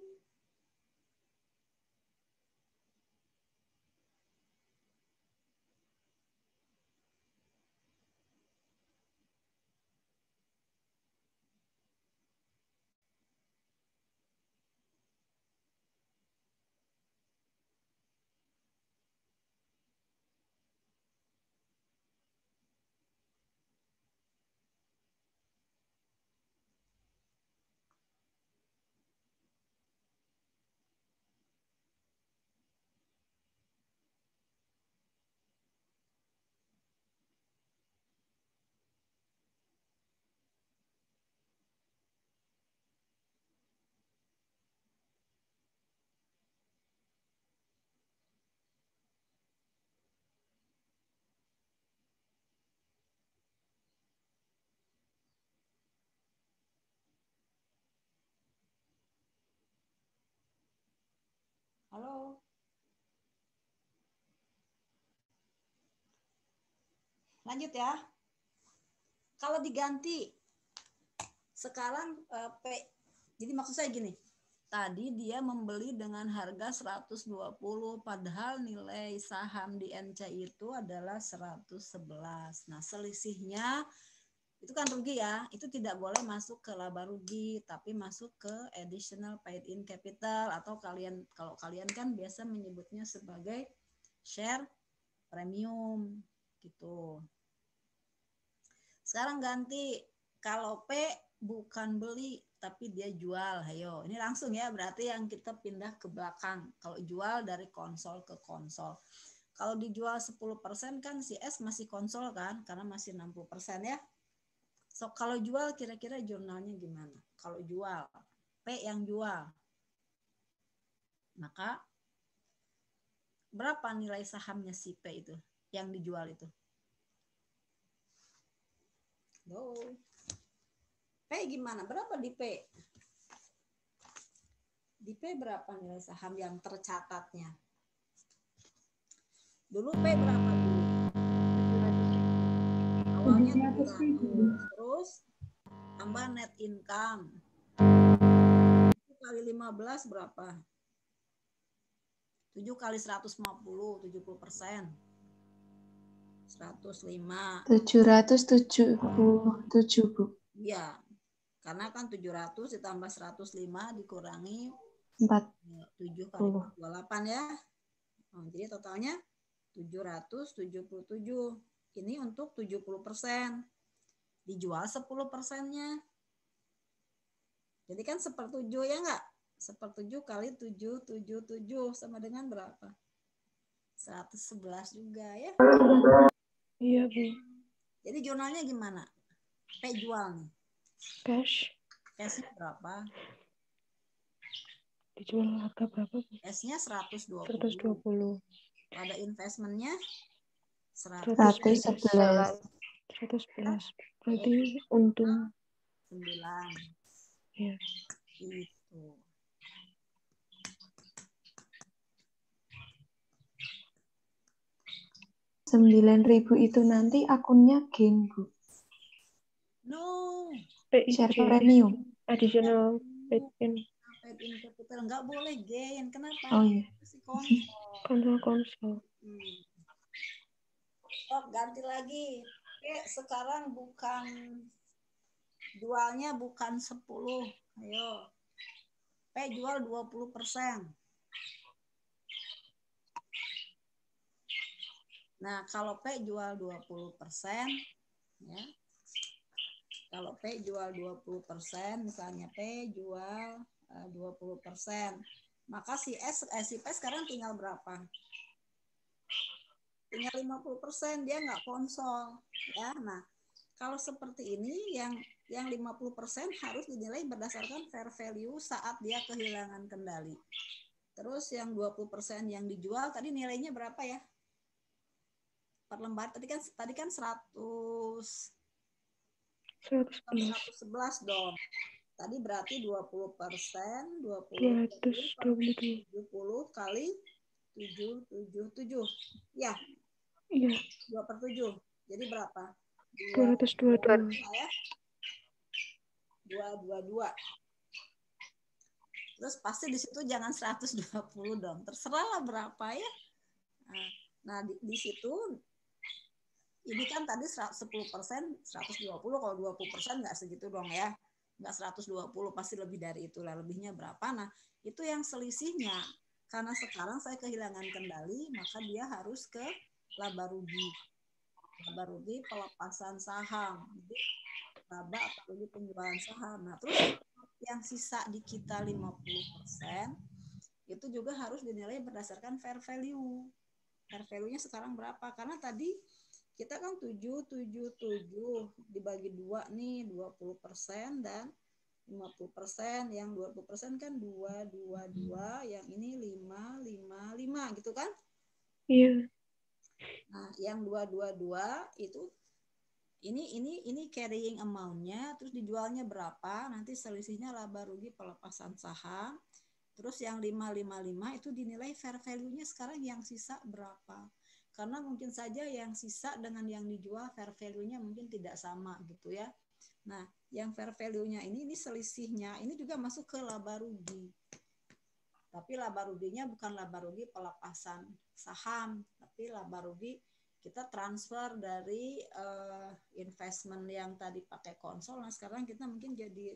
Halo. Lanjut ya. Kalau diganti sekarang P. Jadi maksud saya gini. Tadi dia membeli dengan harga 120 padahal nilai saham di NCI itu adalah 111. Nah, selisihnya itu kan rugi ya. Itu tidak boleh masuk ke laba rugi, tapi masuk ke additional paid in capital atau kalau kalian kan biasa menyebutnya sebagai share premium gitu. Sekarang ganti, kalau P bukan beli tapi dia jual. Ayo, ini langsung ya, berarti yang kita pindah ke belakang. Kalau jual dari konsol ke konsol. Kalau dijual 10% kan si S masih konsol kan, karena masih 60% ya. So, kalau jual kira-kira jurnalnya gimana? Kalau jual, P yang jual. Maka berapa nilai sahamnya si P itu yang dijual itu? P gimana? Berapa di P? Di P berapa nilai saham yang tercatatnya? Dulu P berapa dulu? Awalnya 700. Terus tambah net income. Itu kali 15 berapa? 7 kali 150, 70%. 105. 777, Bu. Iya. Karena kan 700 ditambah 105 dikurangi 7 kali 48 ya. Jadi totalnya 777. Ini untuk 70%. Dijual 10%-nya. Jadi kan 1/7 ya enggak? 1/7 kali 777 sama dengan berapa? 111 juga ya. Iya, Bu. Jadi jurnalnya gimana? P jual nih. Cash. Cashnya berapa? Dijual harga berapa, Bu? S-nya 120. 120. Pada investmentnya 111. 111. Berarti untung 9. ya. Itu. 9.000 itu nanti akunnya gain, Bu. No. Share PIC, premium. additional paid in. Paid in capital nggak boleh gain. Kenapa? Oh iya. Si konsol. Konsol. Oh, ganti lagi. Sekarang bukan jualnya bukan 10. Ayo. Jual 20%. Nah, kalau jual 20%, ya. Kalau jual 20%, misalnya jual 20%, maka si P sekarang tinggal berapa? Tinggal 50%, dia nggak konsol, ya. Nah, kalau seperti ini yang 50% harus dinilai berdasarkan fair value saat dia kehilangan kendali. Terus yang 20% yang dijual tadi nilainya berapa ya? Per lembar tadi kan 111 dong. Tadi berarti 20%, 70 kali 777. Ya. Iya. 2/7. Jadi berapa? 222. Ya. 222. Terus pasti di situ jangan 120 dong. Terserah lah berapa ya. Nah, di situ ini kan tadi 10%, 120, kalau 20% nggak segitu dong ya. Nggak 120, pasti lebih dari itu lah. Lebihnya berapa? Nah, itu yang selisihnya. Karena sekarang saya kehilangan kendali, maka dia harus ke laba rugi. Laba rugi pelepasan saham. Jadi, laba atau rugi penjualan saham. Nah, terus yang sisa di kita 50%, itu juga harus dinilai berdasarkan fair value. Fair value-nya sekarang berapa? Karena tadi kita kan 777 dibagi 2 nih, 20% dan 50%. Yang 20% kan 222, yang ini 555 gitu kan? Iya. Nah, yang 222 itu ini carrying amount-nya, terus dijualnya berapa, nanti selisihnya laba rugi pelepasan saham. Terus yang 555 itu dinilai fair value-nya sekarang yang sisa berapa. Karena mungkin saja yang sisa dengan yang dijual fair value-nya mungkin tidak sama gitu ya. Nah, yang fair value-nya ini selisihnya, ini juga masuk ke laba rugi. Tapi laba ruginya bukan laba rugi pelepasan saham, tapi laba rugi kita transfer dari investment yang tadi pakai konsol, nah sekarang kita mungkin jadi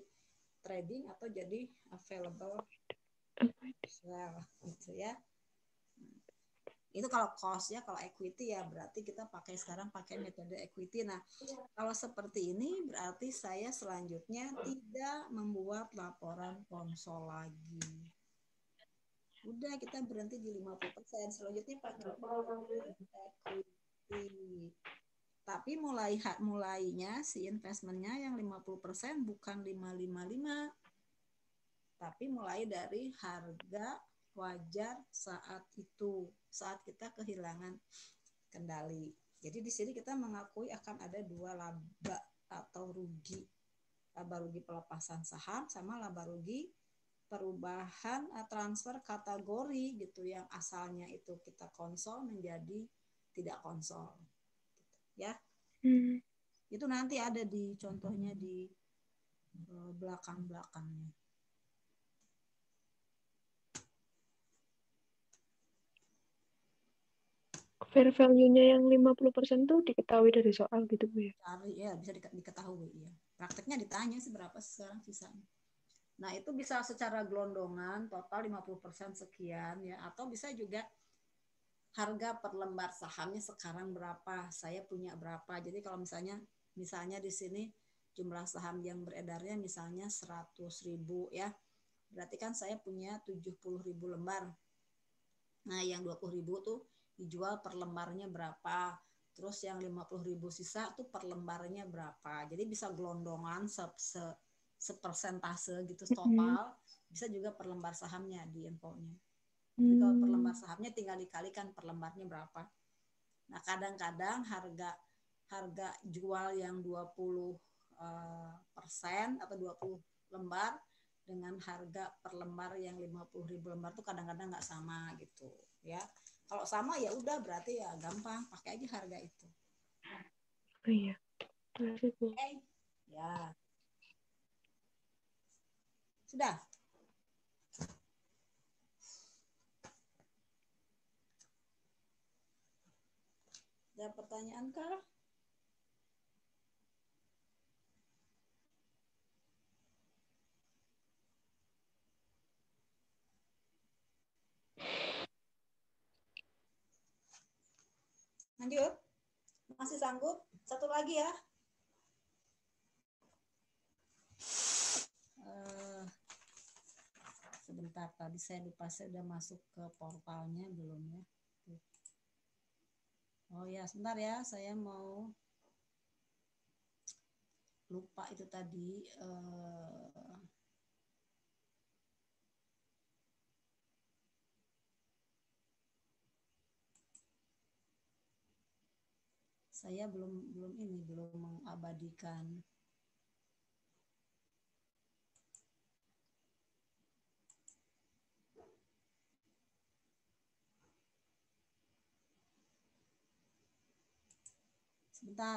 trading atau jadi available sell gitu ya. Itu kalau cost ya. Kalau equity ya berarti kita sekarang pakai metode equity. Nah, kalau seperti ini berarti saya selanjutnya tidak membuat laporan konsol lagi. Udah, kita berhenti di 50%. Selanjutnya pakai equity. Tapi mulainya si investmentnya yang 50% bukan 555. Tapi mulai dari harga wajar saat itu, saat kita kehilangan kendali. Jadi di sini kita mengakui akan ada dua laba atau rugi. Laba rugi pelepasan saham sama laba rugi perubahan transfer kategori gitu, yang asalnya itu kita konsol menjadi tidak konsol. Ya. Itu nanti ada di contohnya di belakang-belakangnya. Fair value-nya yang 50% tuh diketahui dari soal gitu Bu ya? Cari ya, bisa diketahui ya. Prakteknya ditanya sih berapa sekarang sisanya. Nah, itu bisa secara gelondongan total 50% sekian ya, atau bisa juga harga per lembar sahamnya sekarang berapa, saya punya berapa. Jadi kalau misalnya di sini jumlah saham yang beredarnya misalnya 100.000 ya. Berarti kan saya punya 70.000 lembar. Nah, yang 20.000 tuh dijual per lembarnya berapa. Terus yang 50.000 sisa tuh per lembarnya berapa. Jadi bisa gelondongan sepersentase gitu total. Bisa juga per lembar sahamnya di infonya. Jadi kalau per lembar sahamnya tinggal dikalikan per lembarnya berapa. Nah, kadang-kadang harga jual yang 20% atau 20 lembar dengan harga per lembar yang 50.000 lembar tuh kadang-kadang nggak sama gitu ya. Kalau sama ya udah berarti ya gampang, pakai aja harga itu. Oh iya. Terus Bu. Oke. Ya. Sudah. Ada pertanyaan kah? Lanjut. Masih sanggup? Satu lagi ya. Sebentar, tadi saya lupa, saya udah masuk ke portalnya belum ya? Oh ya, sebentar ya, saya mau lupa itu tadi. Saya belum mengabadikan.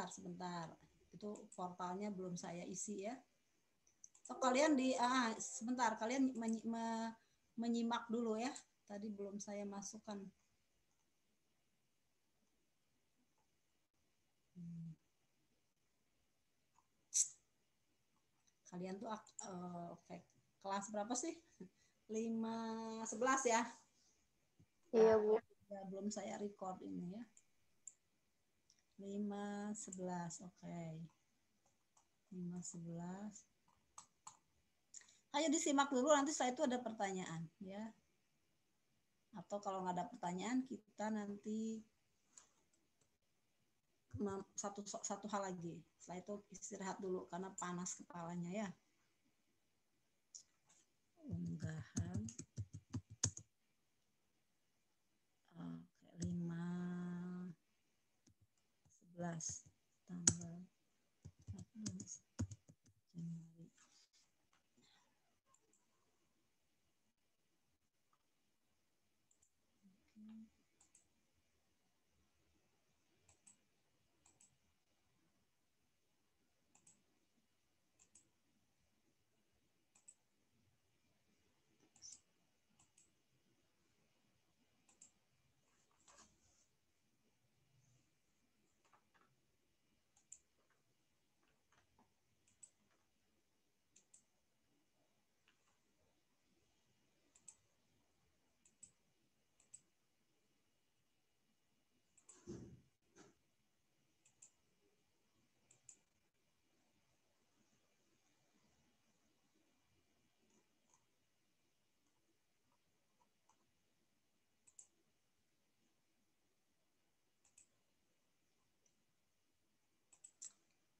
Sebentar. Itu portalnya belum saya isi ya. So, kalian sebentar, kalian menyimak dulu ya. Tadi belum saya masukkan. Kalian tuh kelas berapa sih? 5-11 ya? Iya, Bu. Ya, belum saya record ini ya. 5-11, oke. 5-11. Ayo disimak dulu, nanti saya itu ada pertanyaan ya. Atau kalau nggak ada pertanyaan, kita nanti satu hal lagi. Setelah itu istirahat dulu karena panas kepalanya ya. Unggahan 5-11 tanggal 14 Januari.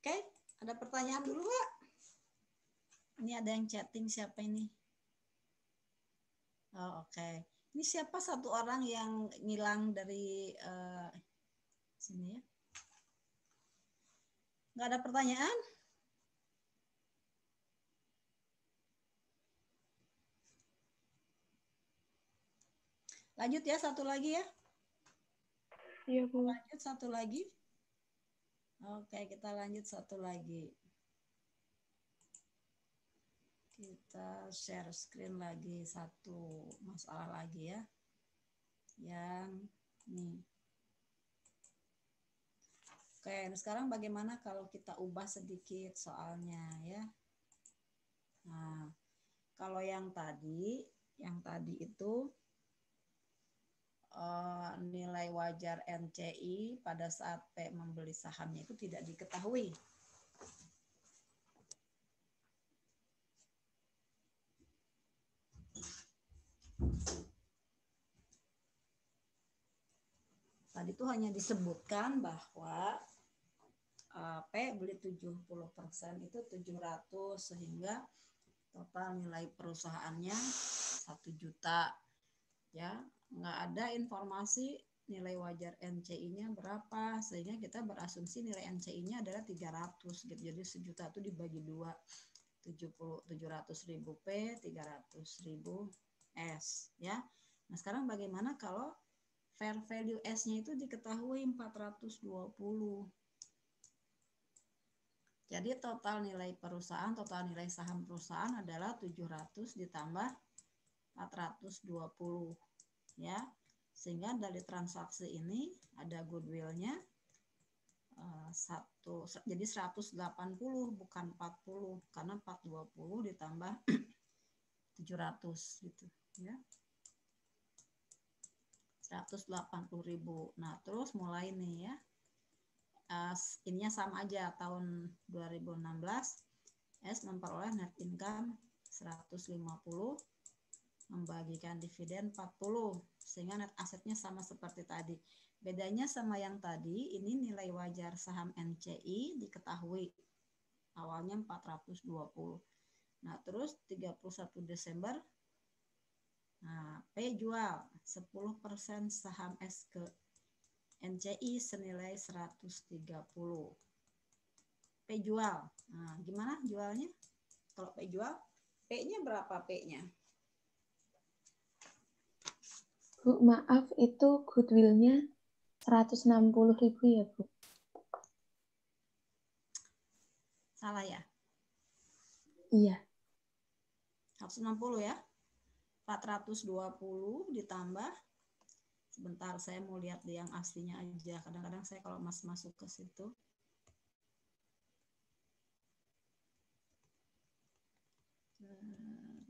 Oke, ada pertanyaan dulu nggak? Ini ada yang chatting, siapa ini? Oh, oke. Ini siapa satu orang yang ngilang dari sini ya? Nggak ada pertanyaan? Lanjut ya, satu lagi ya. Iya, Bu. Lanjut satu lagi. Oke, kita lanjut satu lagi. Kita share screen lagi, satu masalah lagi ya. Yang ini. Oke, nah sekarang bagaimana kalau kita ubah sedikit soalnya ya. Nah, kalau yang tadi itu nilai wajar NCI pada saat P membeli sahamnya itu tidak diketahui. Tadi itu hanya disebutkan bahwa P beli 70% itu 700 sehingga total nilai perusahaannya 1 juta. Ya, nggak ada informasi nilai wajar NCI-nya berapa, sehingga kita berasumsi nilai NCI-nya adalah 300 gitu. Jadi 1 juta itu dibagi 2, 700.000 P, 300.000 S ya. Nah, sekarang bagaimana kalau fair value S-nya itu diketahui 420. Jadi total nilai perusahaan, total nilai saham perusahaan adalah 700 ditambah 420 ya. Sehingga dari transaksi ini ada goodwill-nya jadi 180 bukan 40 karena 420 ditambah 700 gitu ya. 180.000. Nah, terus mulai nih ya. Ininya sama aja tahun 2016 S memperoleh net income 150 membagikan dividen 40 sehingga net asetnya sama seperti tadi. Bedanya sama yang tadi, ini nilai wajar saham NCI diketahui awalnya 420. Nah, terus 31 Desember P jual 10% saham S ke NCI senilai 130. P jual. Nah, gimana jualnya? Kalau P jual, P-nya berapa P-nya? Bu, maaf itu goodwill-nya 160.000 ya, Bu? Salah ya? Iya. 160 ya? 420 ditambah, sebentar saya mau lihat yang aslinya aja. Kadang-kadang saya kalau masuk ke situ.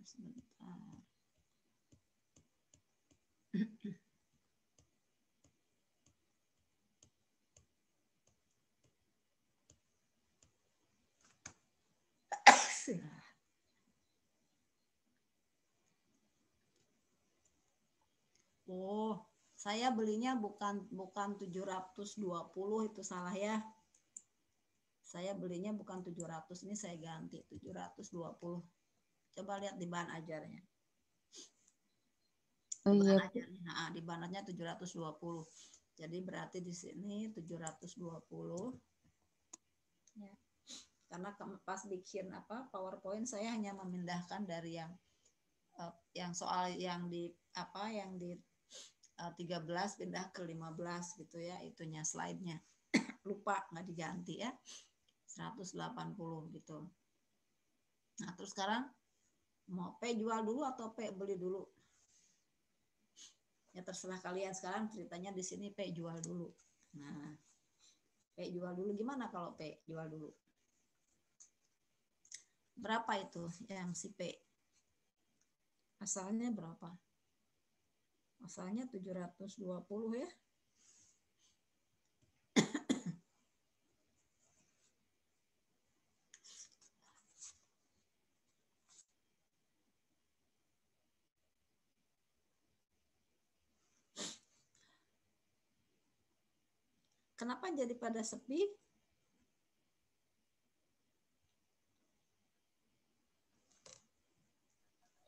Sebentar. Oh, saya belinya bukan 720 itu salah ya. Saya belinya bukan 700, ini saya ganti 720. Coba lihat di bahan ajarnya. Oh iya. Bahan ajarnya. Nah, di bahannya 720. Jadi berarti di sini 720. Ya. Karena pas bikin PowerPoint saya hanya memindahkan dari yang soal yang di 13 pindah ke 15 gitu ya, itunya slide-nya. Lupa nggak diganti ya. 180 gitu. Nah, terus sekarang mau P jual dulu atau P beli dulu? Ya terserah kalian, sekarang ceritanya di sini P jual dulu. Nah, P jual dulu gimana kalau P jual dulu? Berapa itu yang si P? Asalnya berapa? Asalnya 720 ya. Kenapa jadi pada sepi?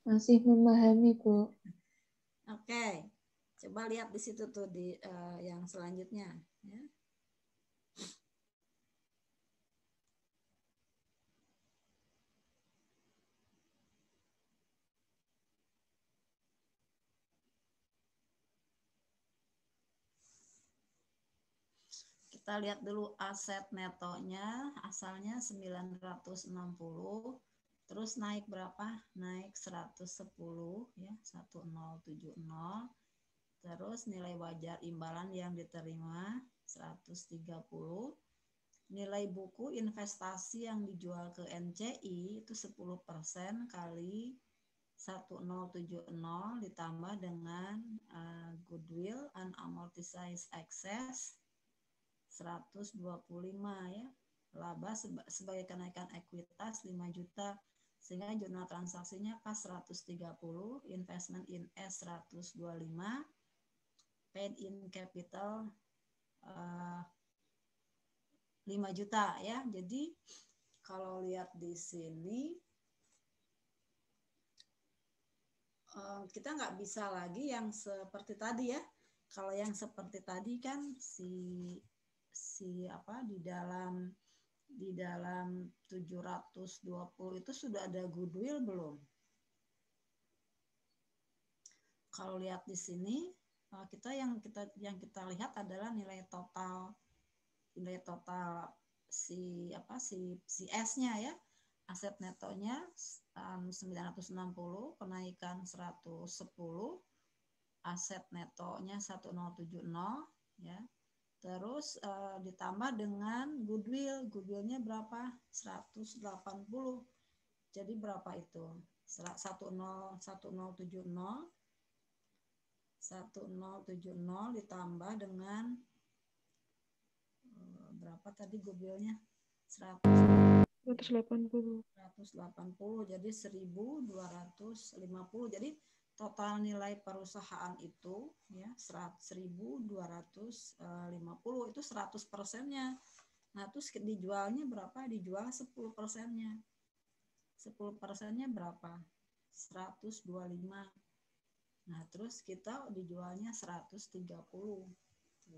Masih memahami, Bu. Oke. Coba lihat di situ tuh di yang selanjutnya ya. Kita lihat dulu aset netonya, asalnya 960, terus naik berapa? Naik 110 ya, 1070. Terus nilai wajar imbalan yang diterima 130. Nilai buku investasi yang dijual ke NCI itu 10% kali 1070 ditambah dengan goodwill unamortized excess 125 ya. Laba sebagai kenaikan ekuitas 5 juta sehingga jurnal transaksinya pas 130, investment in S 125, paid in capital 5 juta ya. Jadi kalau lihat di sini kita nggak bisa lagi yang seperti tadi ya. Kalau yang seperti tadi kan di dalam 720 itu sudah ada goodwill belum? Kalau lihat di sini kita yang kita lihat adalah nilai total si S-nya ya. Aset netonya 960, kenaikan 110, aset netonya 1070 ya. Terus ditambah dengan goodwillnya berapa? 180. Jadi berapa itu? 1070 ditambah dengan berapa tadi goodwillnya? 180. Jadi 1.250. Jadi total nilai perusahaan itu ya 1.250 itu 100%-nya. Nah, terus dijualnya berapa? Dijual 10%-nya. 10%-nya berapa? 125. Nah, terus kita dijualnya 130.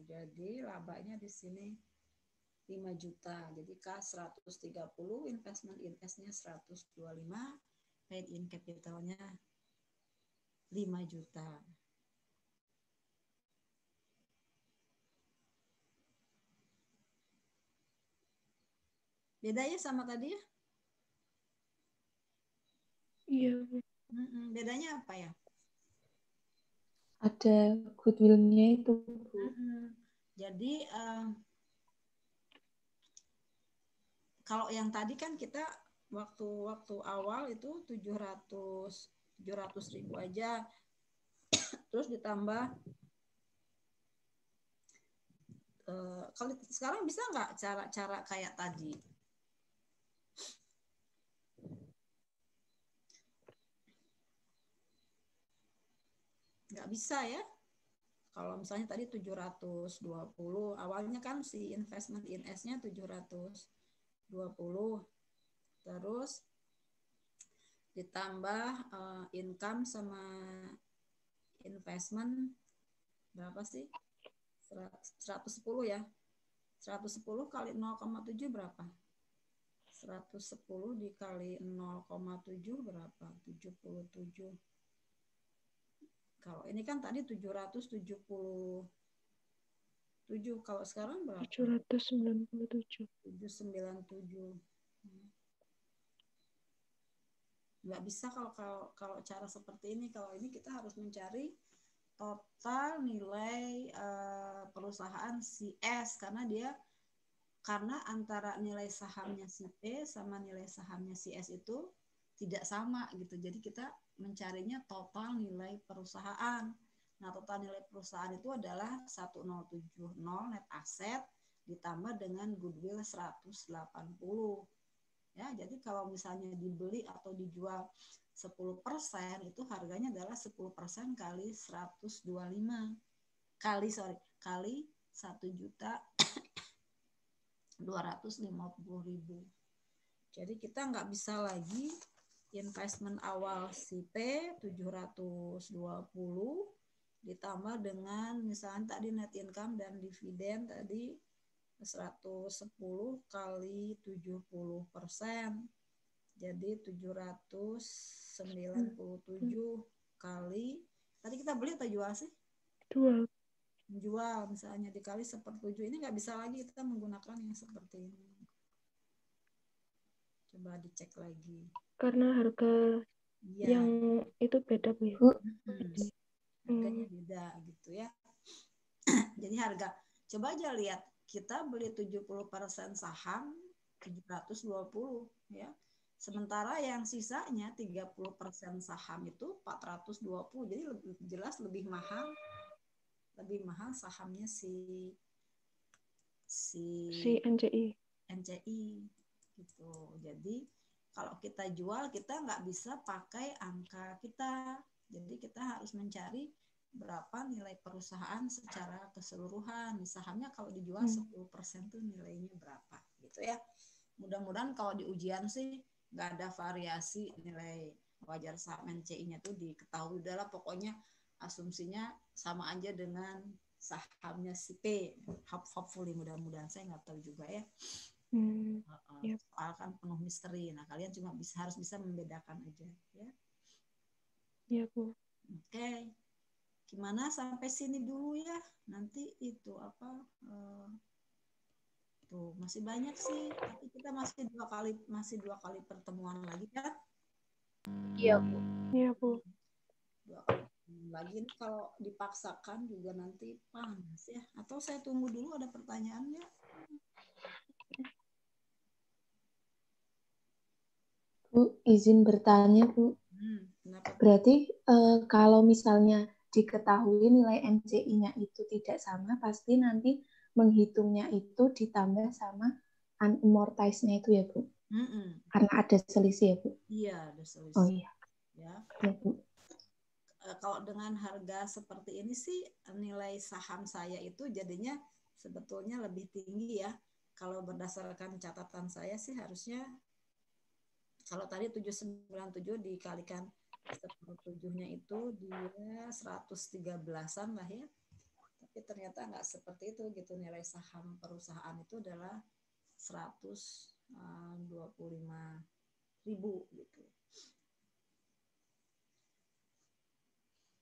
Jadi labanya di sini 5 juta. Jadi kas 130, investment in S-nya 125, paid in capital-nya 5 juta. Beda ya sama tadi ya? Iya. Bedanya apa ya? Ada goodwill-nya itu. Jadi kalau yang tadi kan kita waktu awal itu 700.000 aja, terus ditambah kalau sekarang bisa nggak cara kayak tadi? Nggak bisa ya. Kalau misalnya tadi 720, awalnya kan si investment in S-nya 720. Terus ditambah income sama investment berapa sih? 110 ya. 110 kali 0,7 berapa? 110 dikali 0,7 berapa? 77. Kalau ini kan tadi 777. Kalau sekarang berapa? 797. 797. Nggak bisa kalau cara seperti ini. Kalau ini kita harus mencari total nilai perusahaan si S karena antara nilai sahamnya si P sama nilai sahamnya si S itu tidak sama gitu. Jadi kita mencarinya total nilai perusahaan. Nah, total nilai perusahaan itu adalah 1070 net asset ditambah dengan goodwill 180. Ya, jadi kalau misalnya dibeli atau dijual 10% itu harganya adalah 10% kali 125 kali 1.250.000. Jadi kita nggak bisa lagi investment awal si P 720 ditambah dengan misalnya tadi net income dan dividen tadi 110 kali 70%. Jadi 797 kali, tadi kita beli atau jual sih? Jual misalnya dikali 1/7. Ini nggak bisa lagi kita menggunakan yang seperti ini. Coba dicek lagi. Karena harga yang itu beda, Bu. Harganya beda gitu ya. Jadi harga, coba aja lihat, kita beli 70% saham 720 ya. Sementara yang sisanya 30% saham itu 420. Jadi jelas lebih mahal sahamnya si NCI gitu. Jadi kalau kita jual kita nggak bisa pakai angka kita. Jadi kita harus mencari berapa nilai perusahaan secara keseluruhan. Sahamnya kalau dijual 10% tuh nilainya berapa gitu ya. Mudah-mudahan kalau di ujian sih nggak ada variasi nilai wajar saham NCI-nya tuh diketahui. Udahlah pokoknya asumsinya sama aja dengan sahamnya si P. Hopefully mudah-mudahan, saya nggak tahu juga ya. Soal kan penuh misteri. Nah kalian cuma harus bisa membedakan aja ya. Iya Bu. Oke. Gimana sampai sini dulu ya. Nanti itu apa? Tuh masih banyak sih. Tapi kita masih dua kali pertemuan lagi kan? Iya Bu. Iya Bu. 2 kali lagi ini kalau dipaksakan juga nanti panas ya. Atau saya tunggu dulu ada pertanyaannya. Bu, izin bertanya Bu. Berarti kalau misalnya diketahui nilai NCI-nya itu tidak sama, pasti nanti menghitungnya itu ditambah sama unamortized-nya itu ya Bu? Karena ada selisih ya Bu? Iya, ada selisih. Oh iya. Ya. Ya Bu. Kalau dengan harga seperti ini sih nilai saham saya itu jadinya sebetulnya lebih tinggi ya. Kalau berdasarkan catatan saya sih harusnya kalau tadi 797 dikalikan 1/7-nya itu dia 113-an lah ya. Tapi ternyata nggak seperti itu gitu. Nilai saham perusahaan itu adalah 125.000 gitu.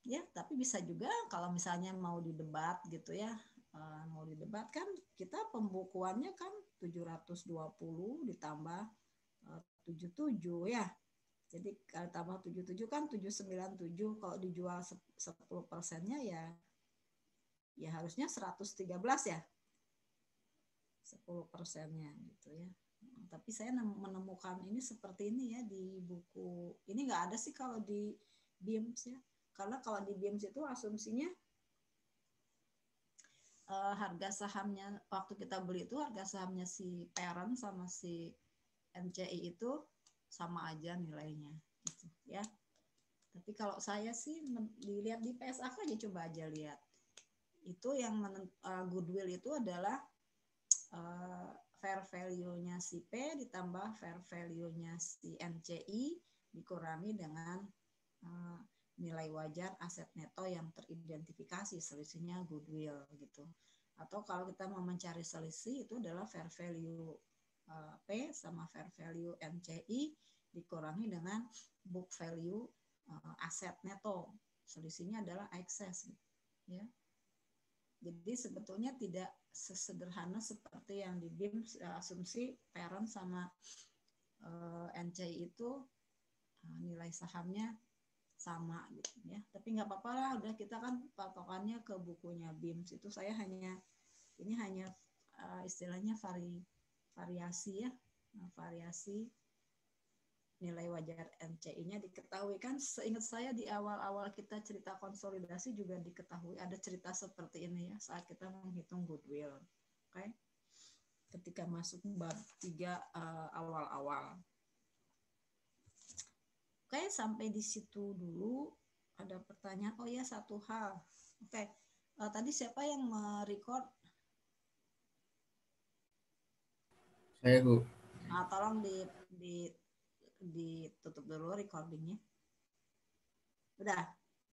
Ya, tapi bisa juga kalau misalnya mau didebat gitu ya. Mau didebat kan kita pembukuannya kan 720 ditambah 77 ya. Jadi kalau tambah 77 kan 797, kalau dijual 10%-nya ya harusnya 113 ya. 10%-nya gitu ya. Tapi saya menemukan ini seperti ini ya di buku. Ini nggak ada sih kalau di BIMS ya. Karena kalau di BIMS itu asumsinya harga sahamnya waktu kita beli itu harga sahamnya si parent sama si NCI itu sama aja nilainya gitu ya. Tapi kalau saya sih dilihat di PSAK aja, coba aja lihat. Itu yang goodwill itu adalah fair value-nya si P ditambah fair value-nya si NCI dikurangi dengan nilai wajar aset neto yang teridentifikasi, selisihnya goodwill gitu. Atau kalau kita mau mencari selisih itu adalah fair value P sama fair value NCI dikurangi dengan book value aset neto. Selisihnya adalah excess ya. Jadi sebetulnya tidak sesederhana seperti yang di BIMS asumsi parent sama NCI itu nilai sahamnya sama gitu ya. Tapi nggak apa-apa lah, udah kita kan patokannya ke bukunya BIMS itu. Saya hanya istilahnya variasi ya, variasi nilai wajar NCI-nya diketahui kan. Seingat saya di awal-awal kita cerita konsolidasi juga diketahui ada cerita seperti ini ya saat kita menghitung goodwill. Oke. Ketika masuk bab 3 awal-awal. Oke, sampai di situ dulu. Ada pertanyaan? Oh ya, satu hal. Oke, tadi siapa yang merecord? Saya Bu. Tolong ditutup dulu recordingnya. Udah.